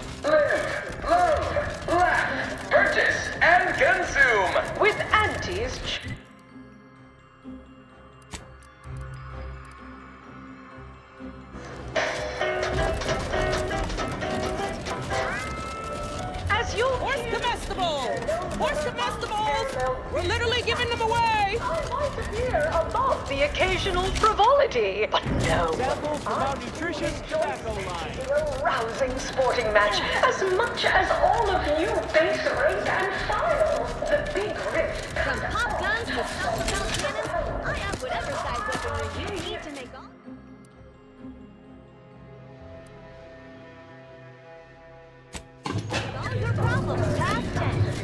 Laugh, purchase, and consume! With Auntie's As you Horse comestibles! Horse comestibles! We're literally giving them away! I might appear above the occasional frivolity, but no. Sample from our nutritious tobacco line. A rousing sporting match, as much as all of you base rank and file. The big rift. From pop guns to self-propelled cannons, I have whatever size weaponry you need to make all... All your problems past tense.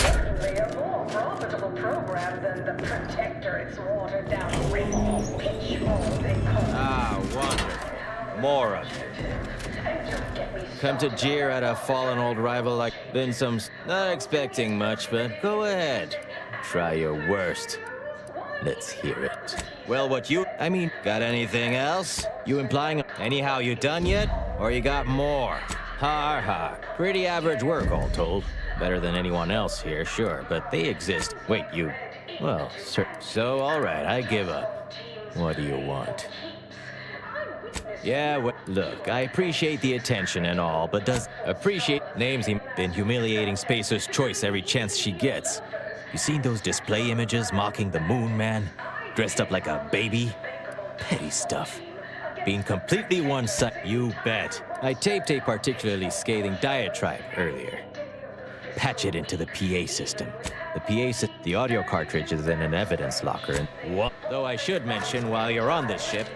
Certainly a more profitable program than the Protector it's watered down ripoff pitchfork they call it. Ah, wonderful. More of it. Come to jeer at a fallen old rival like been some... Not expecting much, but go ahead. Try your worst. Let's hear it. Well, what you... I mean, got anything else? You implying... Anyhow, you done yet? Or you got more? Har har. Pretty average work, all told. Better than anyone else here, sure, but they exist. Wait, you... Well, sir... So, all right, I give up. What do you want? Yeah, well, look, I appreciate the attention and all, but does appreciate names been humiliating Spacer's Choice every chance she gets. You seen those display images mocking the Moon Man? Dressed up like a baby? Petty stuff. Being completely one-sided, you bet. I taped a particularly scathing diatribe earlier. Patch it into the PA system. The audio cartridge is in an evidence locker and what? Though I should mention, while you're on this ship,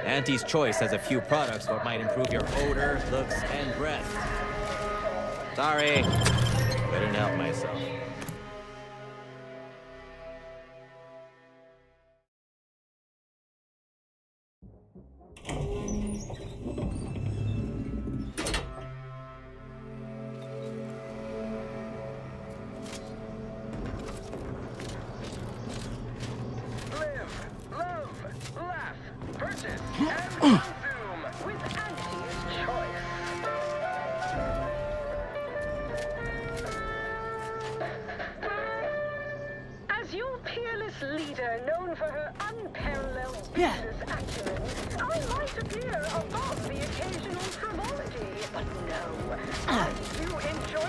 Auntie's Choice has a few products that might improve your odor, looks, and breath. Sorry. Couldn't help myself. As your peerless leader, known for her unparalleled business acumen, I might appear above the occasional frivolity, but no, I do enjoy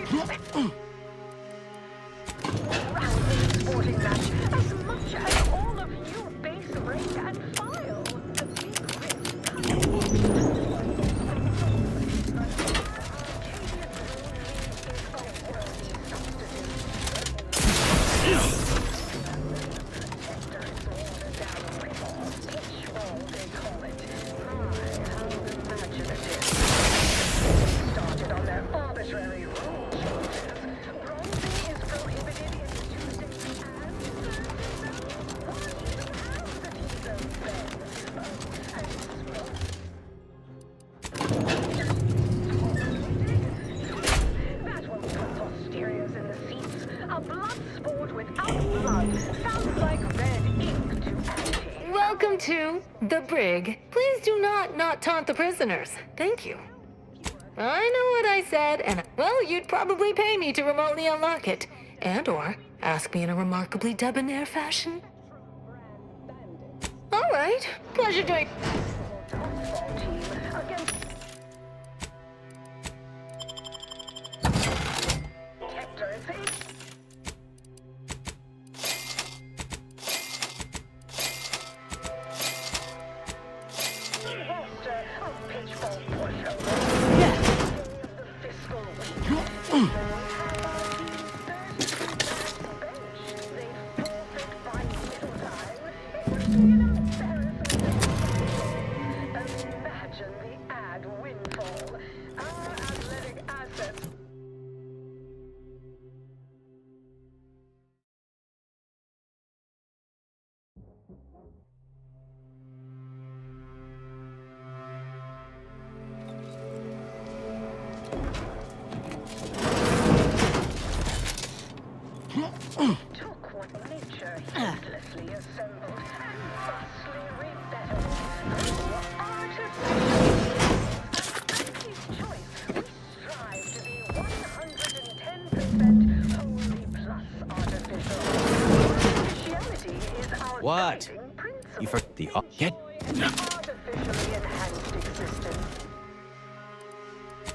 rousing sporting match as much as all of you base rank and file. The big rift. Welcome to the Brig. Please do not taunt the prisoners. Thank you. I know what I said, and well, you'd probably pay me to remotely unlock it. And/or ask me in a remarkably debonair fashion. All right, pleasure doing. football team against Hector. Master of pitchball pushover. The fiscal week. Imagine the ad windfall. Our athletic assets. Took what nature heedlessly assembled and thusly rebetted. Anti's choice. We strive to be 110% wholly plus artificial. Artificiality is our What? guiding principle. You for the get. Artificially enhanced existence.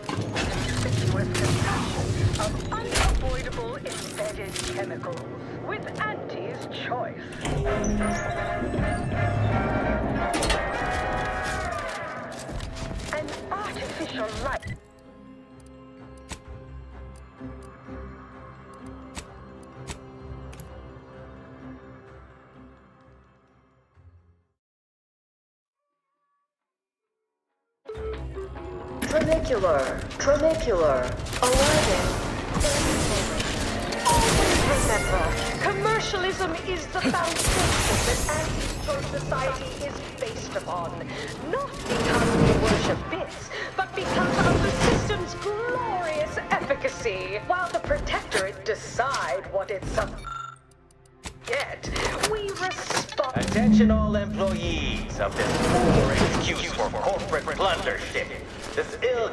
Conspicuous consumption of unavoidable embedded chemicals with Anti's choice. An artificial light. Tranicular, arriving. Always remember, commercialism is the foundation that anti-choice society is based upon. Not because we worship bits, but because of the system's glorious efficacy. While the Protectorate decide what it's up. Yet, we respond. Attention all employees of this poor excuse for corporate plundership. This ill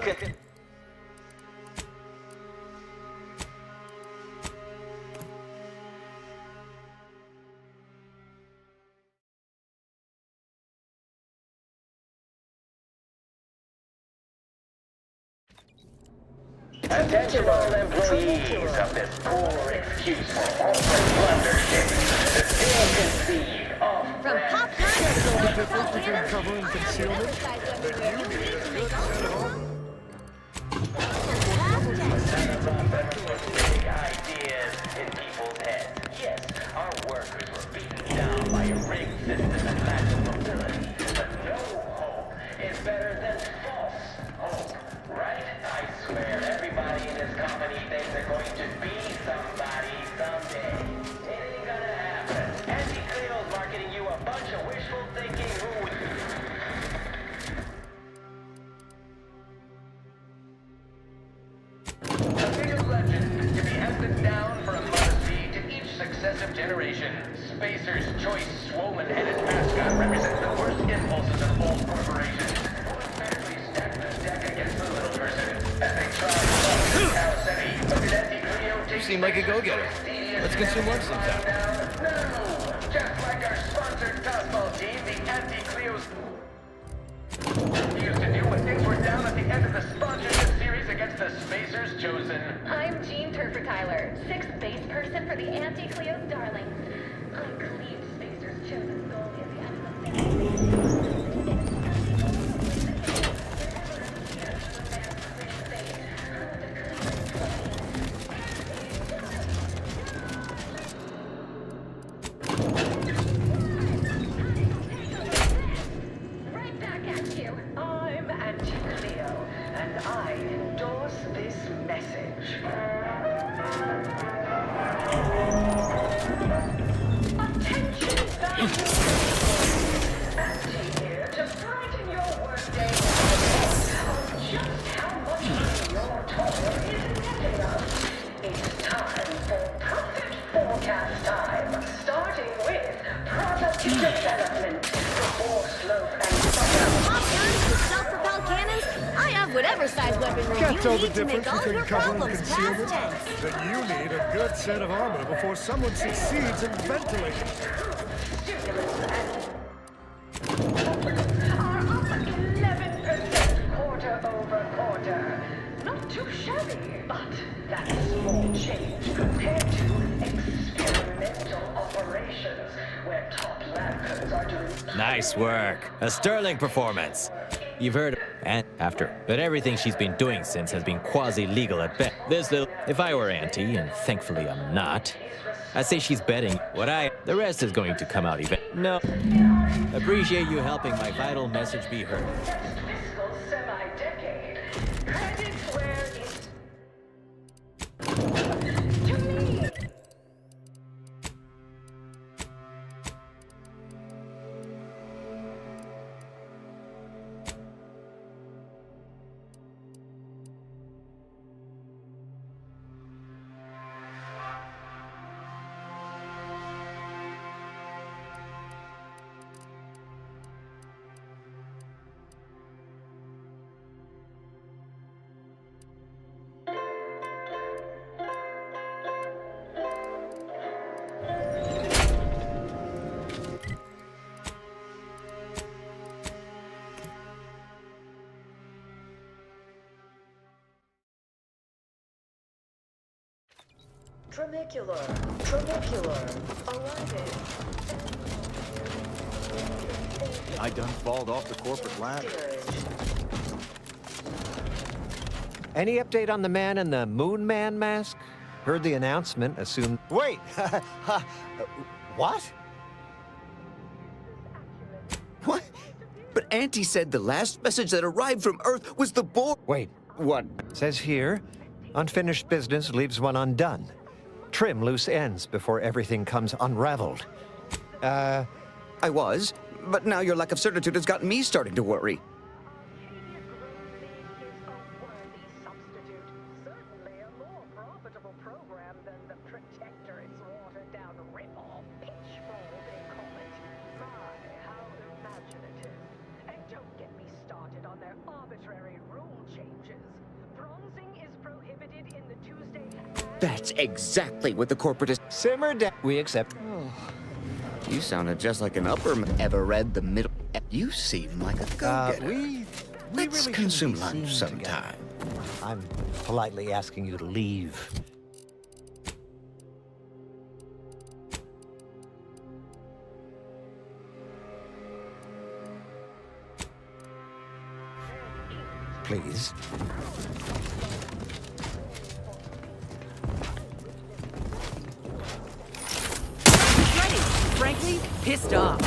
Attention all employees of this poor excuse for corporate plundership. The ill-conceived of From pop The difference between cover and concealment? big ideas in people's heads. Yes, our workers were beaten down by a rigged system and lack of mobility. But no hope is better than false hope, right? I swear everybody in this company thinks they're going to be somebody someday. It ain't gonna happen. Anti-Cleo's marketing you a bunch of wishful thinking who would... A big legend to be handed down for a modesty to each successive generation. Spacer's choice swollen-headed mascot represents the worst impulses of all corporations. Who emphatically stacked the deck against the little person as they tried to solve City. But did Anti-Cleo take... You seem like a go-getter. Let's consume lunch sometime. No! Just like our sponsored Cosmo team, the Anti-Cleo's... used to do when things were down at the end of the sponsorship series against the Spacers Chosen. I'm Jean Turfer Tyler, 6th base person for the Anti-Cleo's Darlings. I cleaved Spacer's Chosen goal at the end of the Right back at you. I'm Anti-Cleo, and I endorse this message. Attention, valued Anti here to brighten your workday on just how much your toil is netting us. It's time for Profit Forecast time, starting with product development. Before slope and Pop guns with self-propelled cannons? I have whatever size weaponry Can't you tell the need to make difference all your between cover and problems past concealment? tense. Then you need a good set of armor before someone succeeds in ventilating. are up 11 But that's a small change compared to experimental operations where top lab coats are doing... Nice work. A sterling performance. You've heard and after, but everything she's been doing since has been quasi-legal at best. This little, if I were Auntie, and thankfully I'm not, I'd say she's betting the rest is going to come out even. No. Appreciate you helping my vital message be heard. Fiscal semi-decade. Credit where it's... to me! Tramicular, arriving. I done falled off the corporate ladder. Any update on the man in the Moon Man mask? Heard the announcement, assumed... Wait! What? What? But Auntie said the last message that arrived from Earth was the boy. Wait, what? Says here, unfinished business leaves one undone. Trim loose ends before everything comes unraveled. I was, but now your lack of certitude has gotten me starting to worry. That's exactly what the corporate is. Simmer down. We accept. You sounded just like an upper. Ever read the middle? You seem like a go-getter. Let's really consume shouldn't be lunch seen sometime. together. I'm politely asking you to leave. Please. Frankly, pissed off.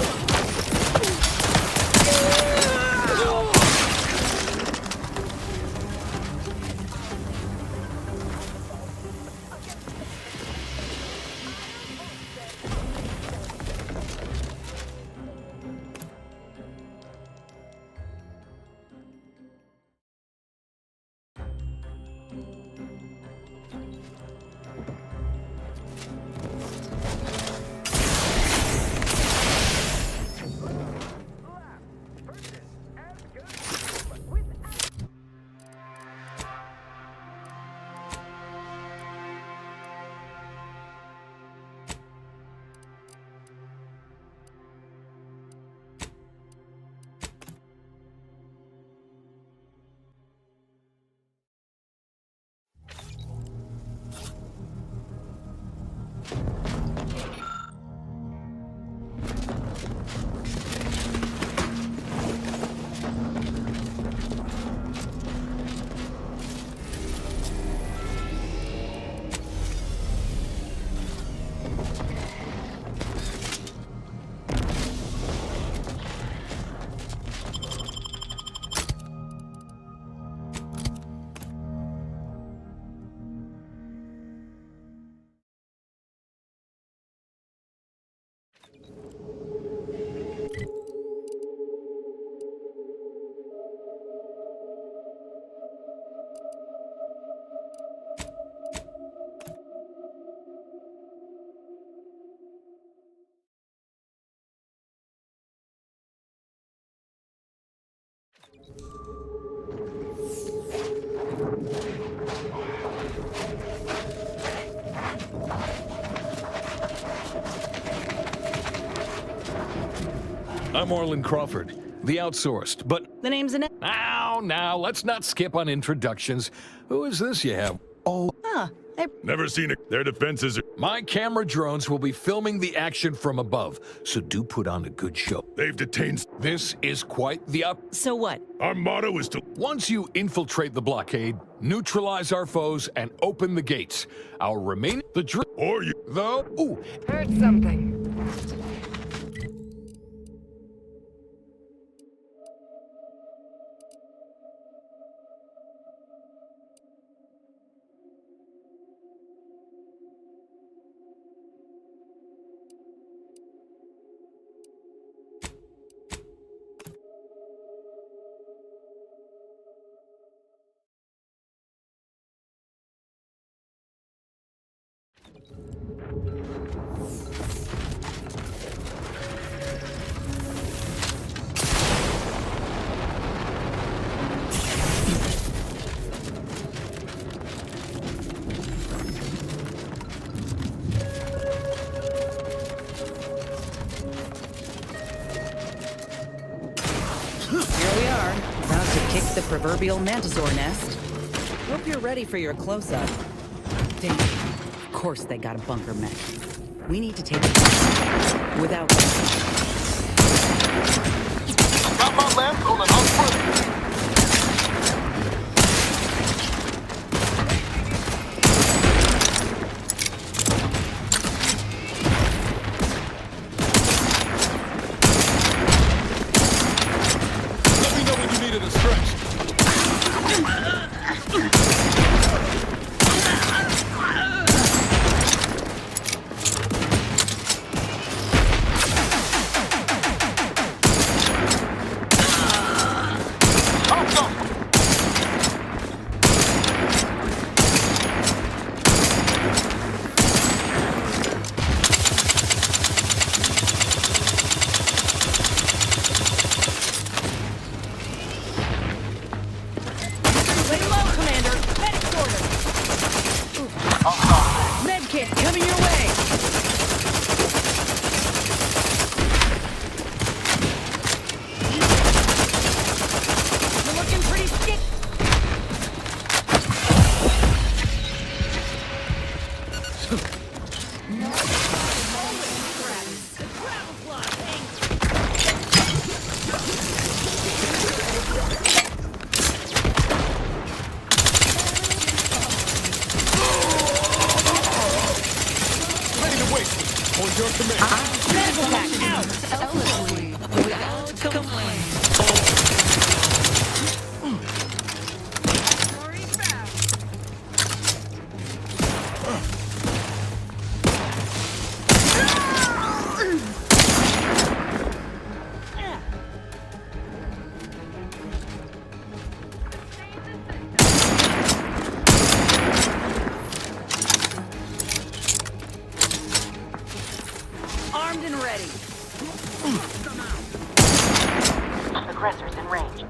I'm Orland Crawford, the outsourced, but... The name's in it. Now, let's not skip on introductions. Who is this you have? Oh. Huh. Never seen it. Their defenses are... My camera drones will be filming the action from above, so do put on a good show. They've detained... This is quite the up... So what? Our motto is to... Once you infiltrate the blockade, neutralize our foes, and open the gates, our remaining... Or you... Though... Ooh. Heard something. Here we are, about to kick the proverbial mantisaur nest. Hope you're ready for your close-up. Damn, of course they got a bunker mech. We need to take it without... Got my left on an unfriendly. Aggressors in range.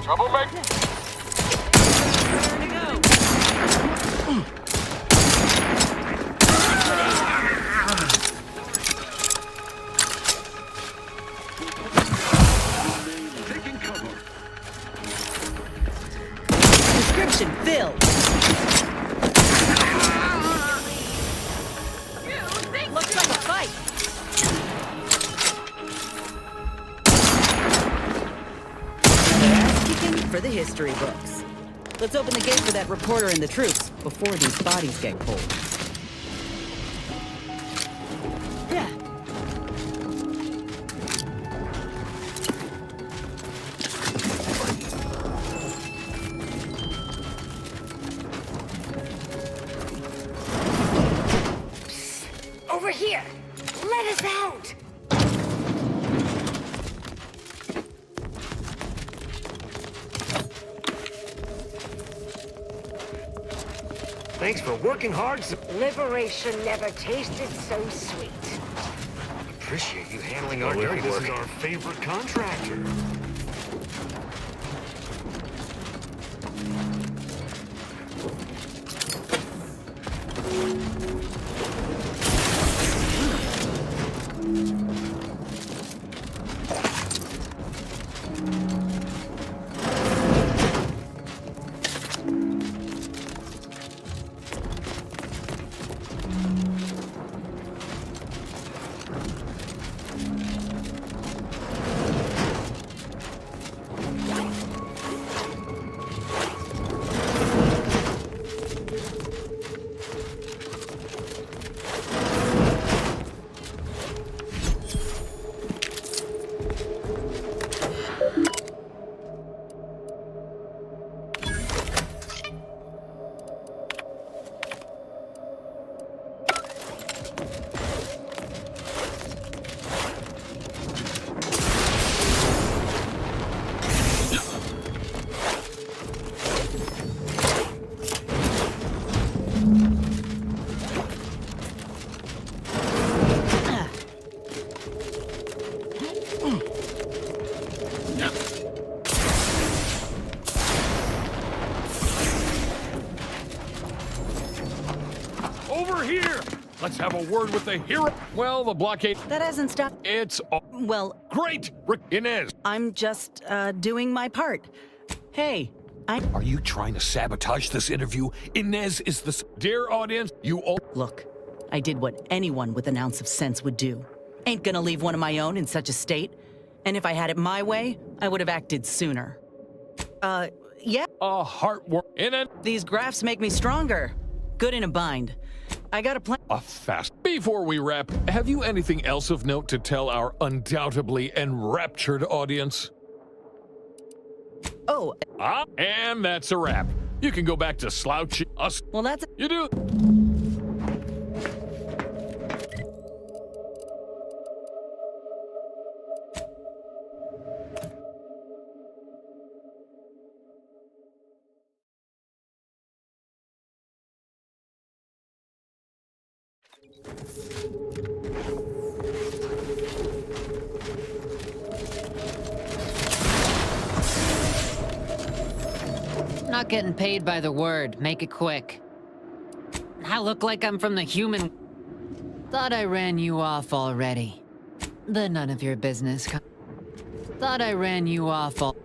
Troublemaker. Taking cover. Description filled. Looks like a fight. Ass kicking for the history books. Let's open the gate for that reporter and the troops before these bodies get cold. Yeah. Over here! Let us out! Thanks for working hard. Liberation never tasted so sweet. Appreciate you handling our dirty work. This is our favorite contractor. Over here! Let's have a word with the hero. Well, the blockade. That hasn't stopped. It's well. Great, Inez. I'm just doing my part. Hey, Are you trying to sabotage this interview? Inez is the. Dear audience, you all. Look, I did what anyone with an ounce of sense would do. Ain't gonna leave one of my own in such a state. And if I had it my way, I would have acted sooner. Yeah. A heartwarming. These graphs make me stronger. Good in a bind. I got a plan. A fast. Before we wrap, have you anything else of note to tell our undoubtedly enraptured audience? Oh. And that's a wrap. You can go back to slouching us. Well, that's. You do. Not getting paid by the word. Make it quick. I look like I'm from the human... Thought I ran you off already. The none of your business. Thought I ran you off al...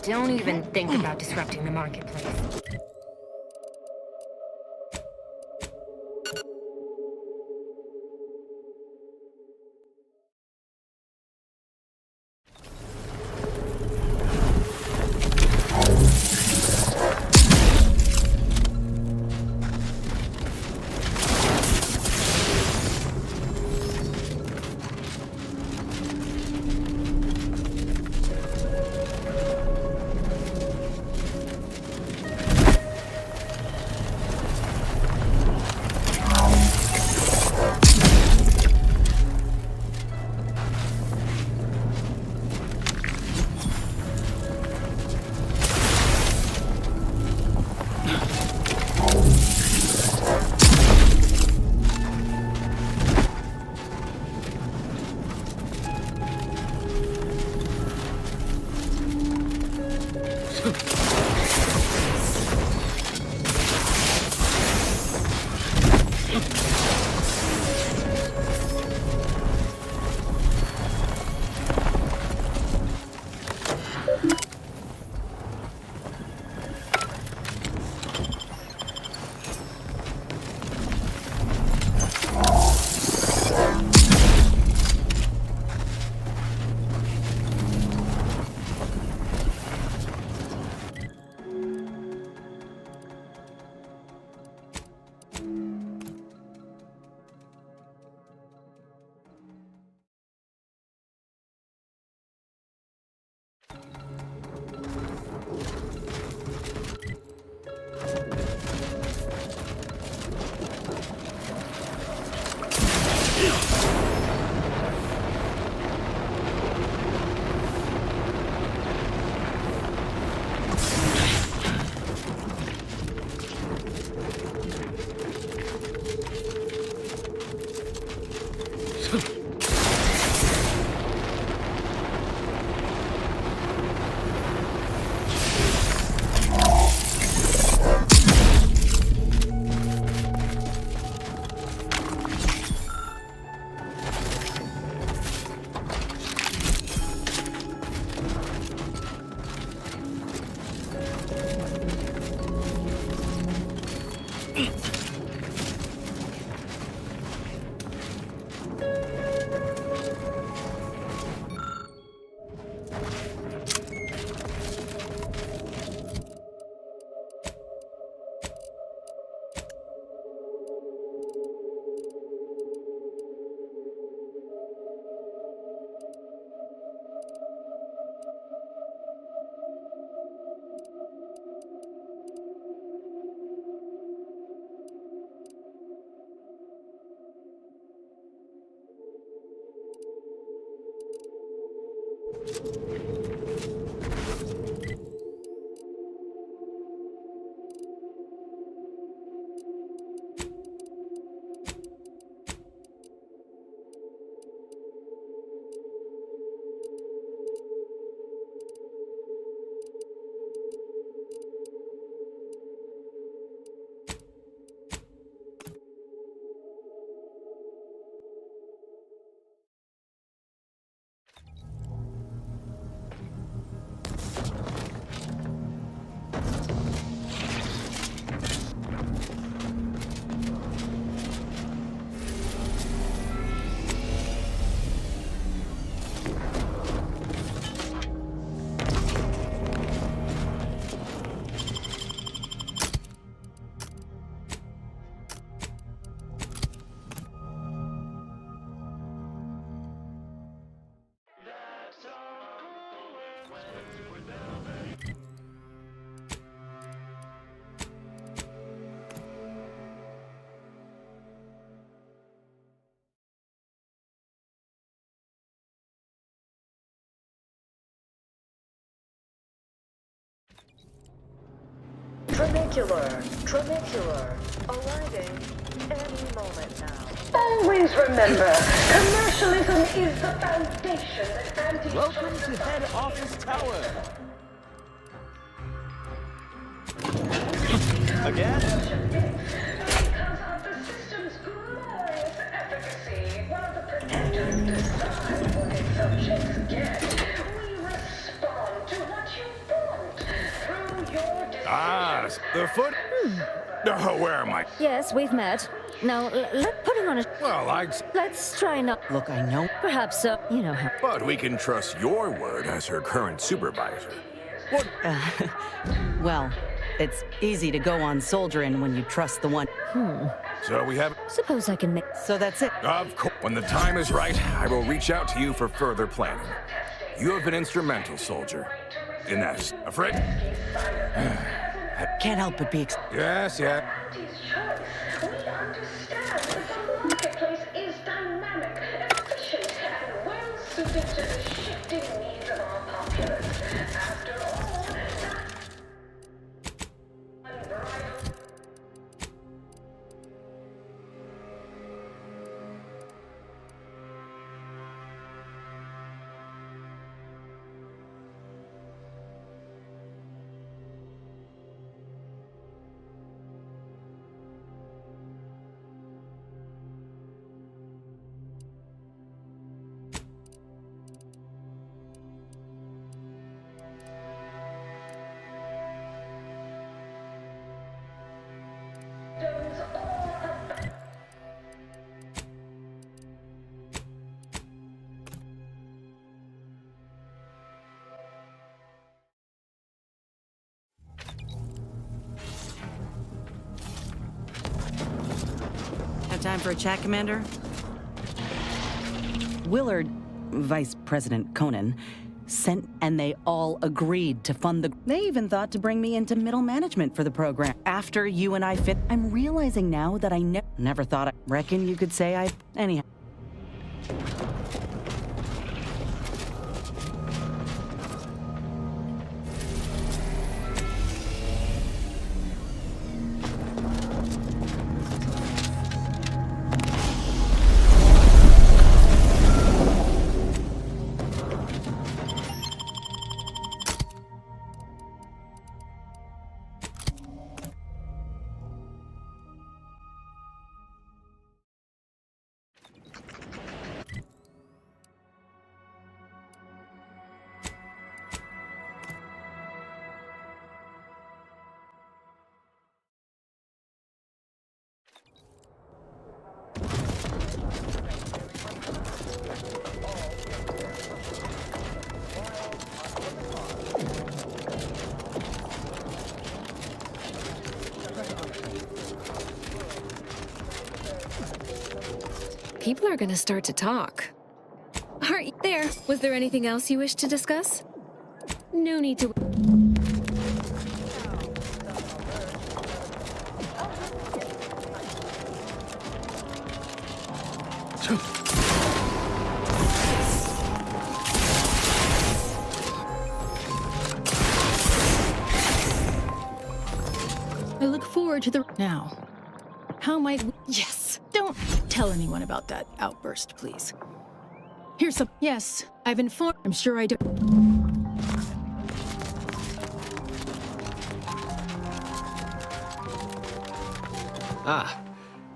Don't even think about disrupting the marketplace. Tramicular, arriving any moment now. Always remember, commercialism is the foundation that anti- Welcome to Head Office Tower. Again? Because of the system's glorious efficacy, while the projectors decide what its subjects get, we respond to what you want through your decision. Ah, the foot? Oh, where am I? Yes, we've met. Now, putting on a... Well, Let's try not... Look, I know. Perhaps, you know how... But we can trust your word as her current supervisor. What? Well, it's easy to go on soldiering when you trust the one. So we have... Suppose I can make... So that's it. Of course. When the time is right, I will reach out to you for further planning. You have been instrumental, soldier. In that... Afraid? Can't help but be... Yes, yeah. We understand that the marketplace is dynamic, efficient, and well suited to the shifting needs of our populace. After all, unbridled. Have time for a chat, Commander? Willard, Vice President Conan, sent and they all agreed to fund the... They even thought to bring me into middle management for the program. After you and I fit... I'm realizing now that I never thought... I reckon you could say I... Anyhow. People are gonna start to talk. Are you there? Was there anything else you wish to discuss? No need to... look forward to the... Now, how might... Yes! Don't tell anyone about that outburst, please. Here's some... Yes, I've informed... I'm sure I do... Ah,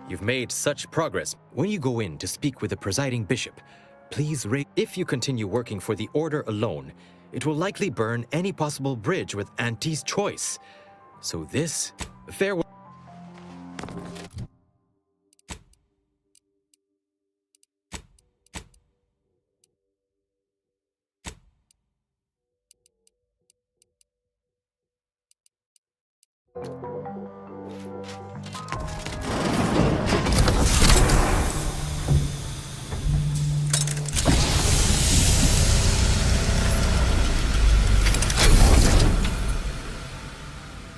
you've made such progress. When you go in to speak with the presiding bishop, please if you continue working for the Order alone, it will likely burn any possible bridge with Auntie's choice. So this, farewell.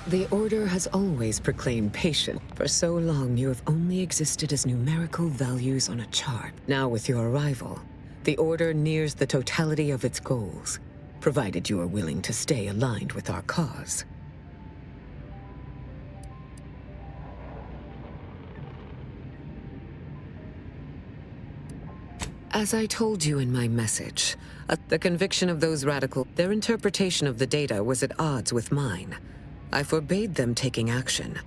The Order has always proclaimed patience. For so long, you have only existed as numerical values on a chart. Now, with your arrival, the Order nears the totality of its goals, provided you are willing to stay aligned with our cause. As I told you in my message, the conviction of those their interpretation of the data was at odds with mine. I forbade them taking action,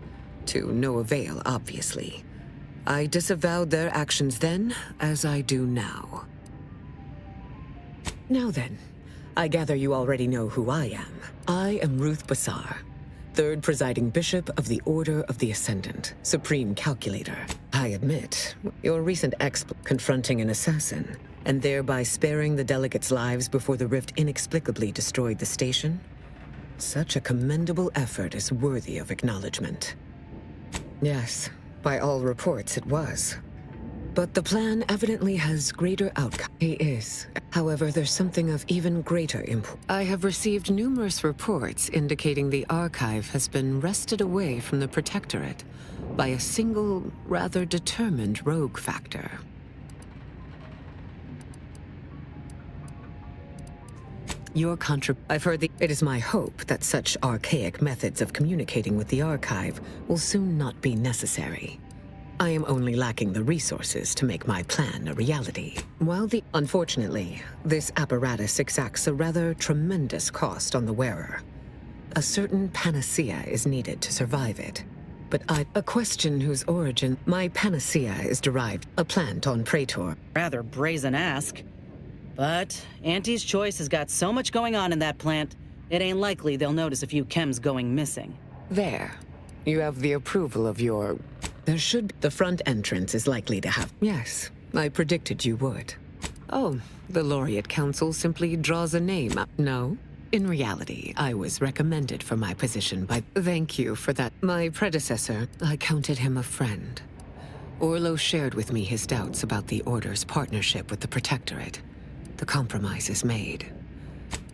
to no avail, obviously. I disavowed their actions then, as I do now. Now then, I gather you already know who I am. I am Ruth Bassar, third presiding bishop of the Order of the Ascendant, Supreme Calculator. I admit, your recent confronting an assassin, and thereby sparing the delegates' lives before the rift inexplicably destroyed the station, such a commendable effort is worthy of acknowledgement. Yes, by all reports it was. But the plan evidently has greater outcome. He is. However, there's something of even greater import. I have received numerous reports indicating the archive has been wrested away from the Protectorate by a single, rather determined rogue factor. I've heard it is my hope that such archaic methods of communicating with the archive will soon not be necessary. I am only lacking the resources to make my plan a reality. Unfortunately, this apparatus exacts a rather tremendous cost on the wearer. A certain panacea is needed to survive it. But a question whose origin... My panacea is derived, a plant on Praetor. Rather brazen ask. But Auntie's Choice has got so much going on in that plant, it ain't likely they'll notice a few chems going missing. There. You have the approval of your... The front entrance is likely to have... Yes, I predicted you would. Oh, the Laureate Council simply draws a name up. No? In reality, I was recommended for my position by... Thank you for that. My predecessor, I counted him a friend. Orlo shared with me his doubts about the Order's partnership with the Protectorate. The compromise is made.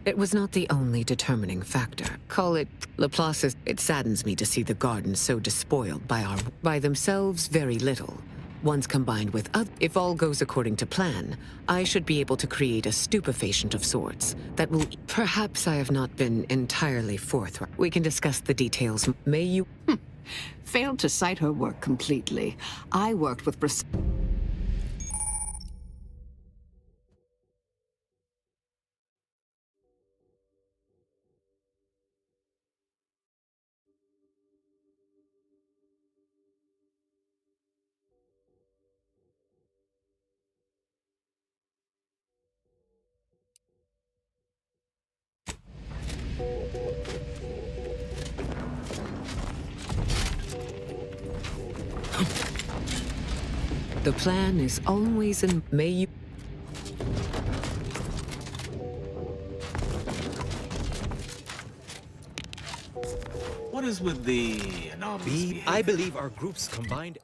It was not the only determining factor. Call it Laplace's. It saddens me to see the Gardens so despoiled by themselves very little. Once combined with if all goes according to plan, I should be able to create a stupefacient of sorts that will... Perhaps I have not been entirely forthright. We can discuss the details. May you... Failed to cite her work completely. I worked with... The plan is always in... May you... What is with the anomalous behavior? I believe our groups combined...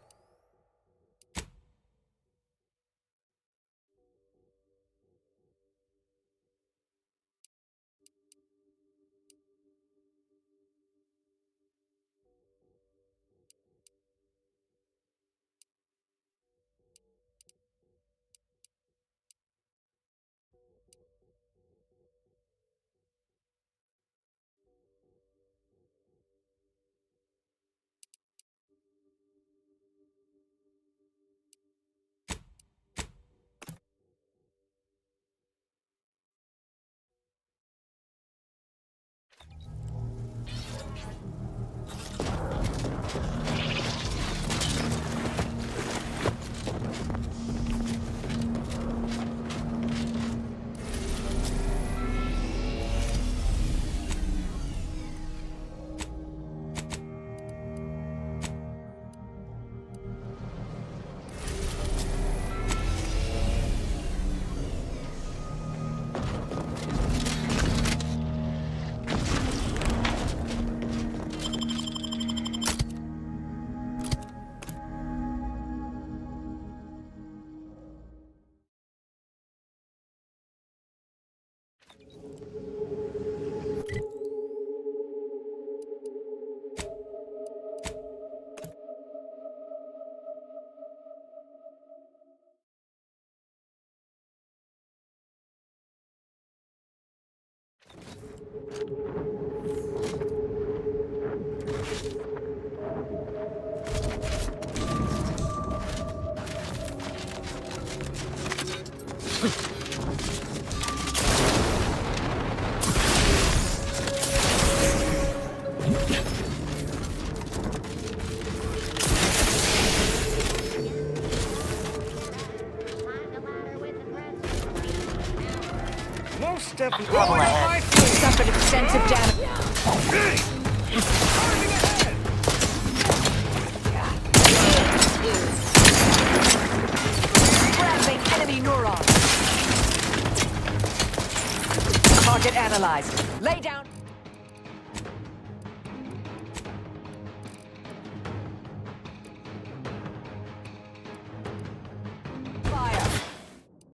Most definitely trouble ahead. Suffered extensive damage. Grabbing enemy neuron. Target analyzed. Lay down.